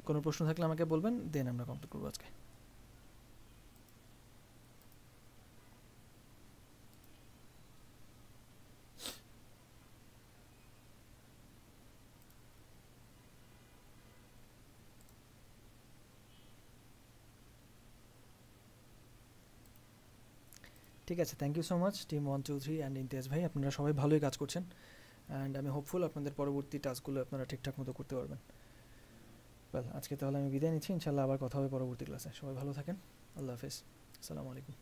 Speaker 1: কোনো প্রশ্ন থাকলে আমাকে বলবেন, দেন আমরা কমপ্লিট করবো আজকে। ঠিক আছে, thank you so much team 1 2 3 and Imtiaz ভাই, আপনারা সবাই ভালোই কাজ করছেন, অ্যান্ড আমি হোপফুল আপনাদের পরবর্তী টাস্কগুলো আপনারা ঠিকঠাক মতো করতে পারবেন। ওয়েল, আজকে তাহলে আমি বিদায় নিচ্ছি, ইনশাল্লাহ আবার কথা হবে পরবর্তী ক্লাসে। সবাই ভালো থাকেন, আল্লাহ হাফেজ, আসসালামু আলাইকুম।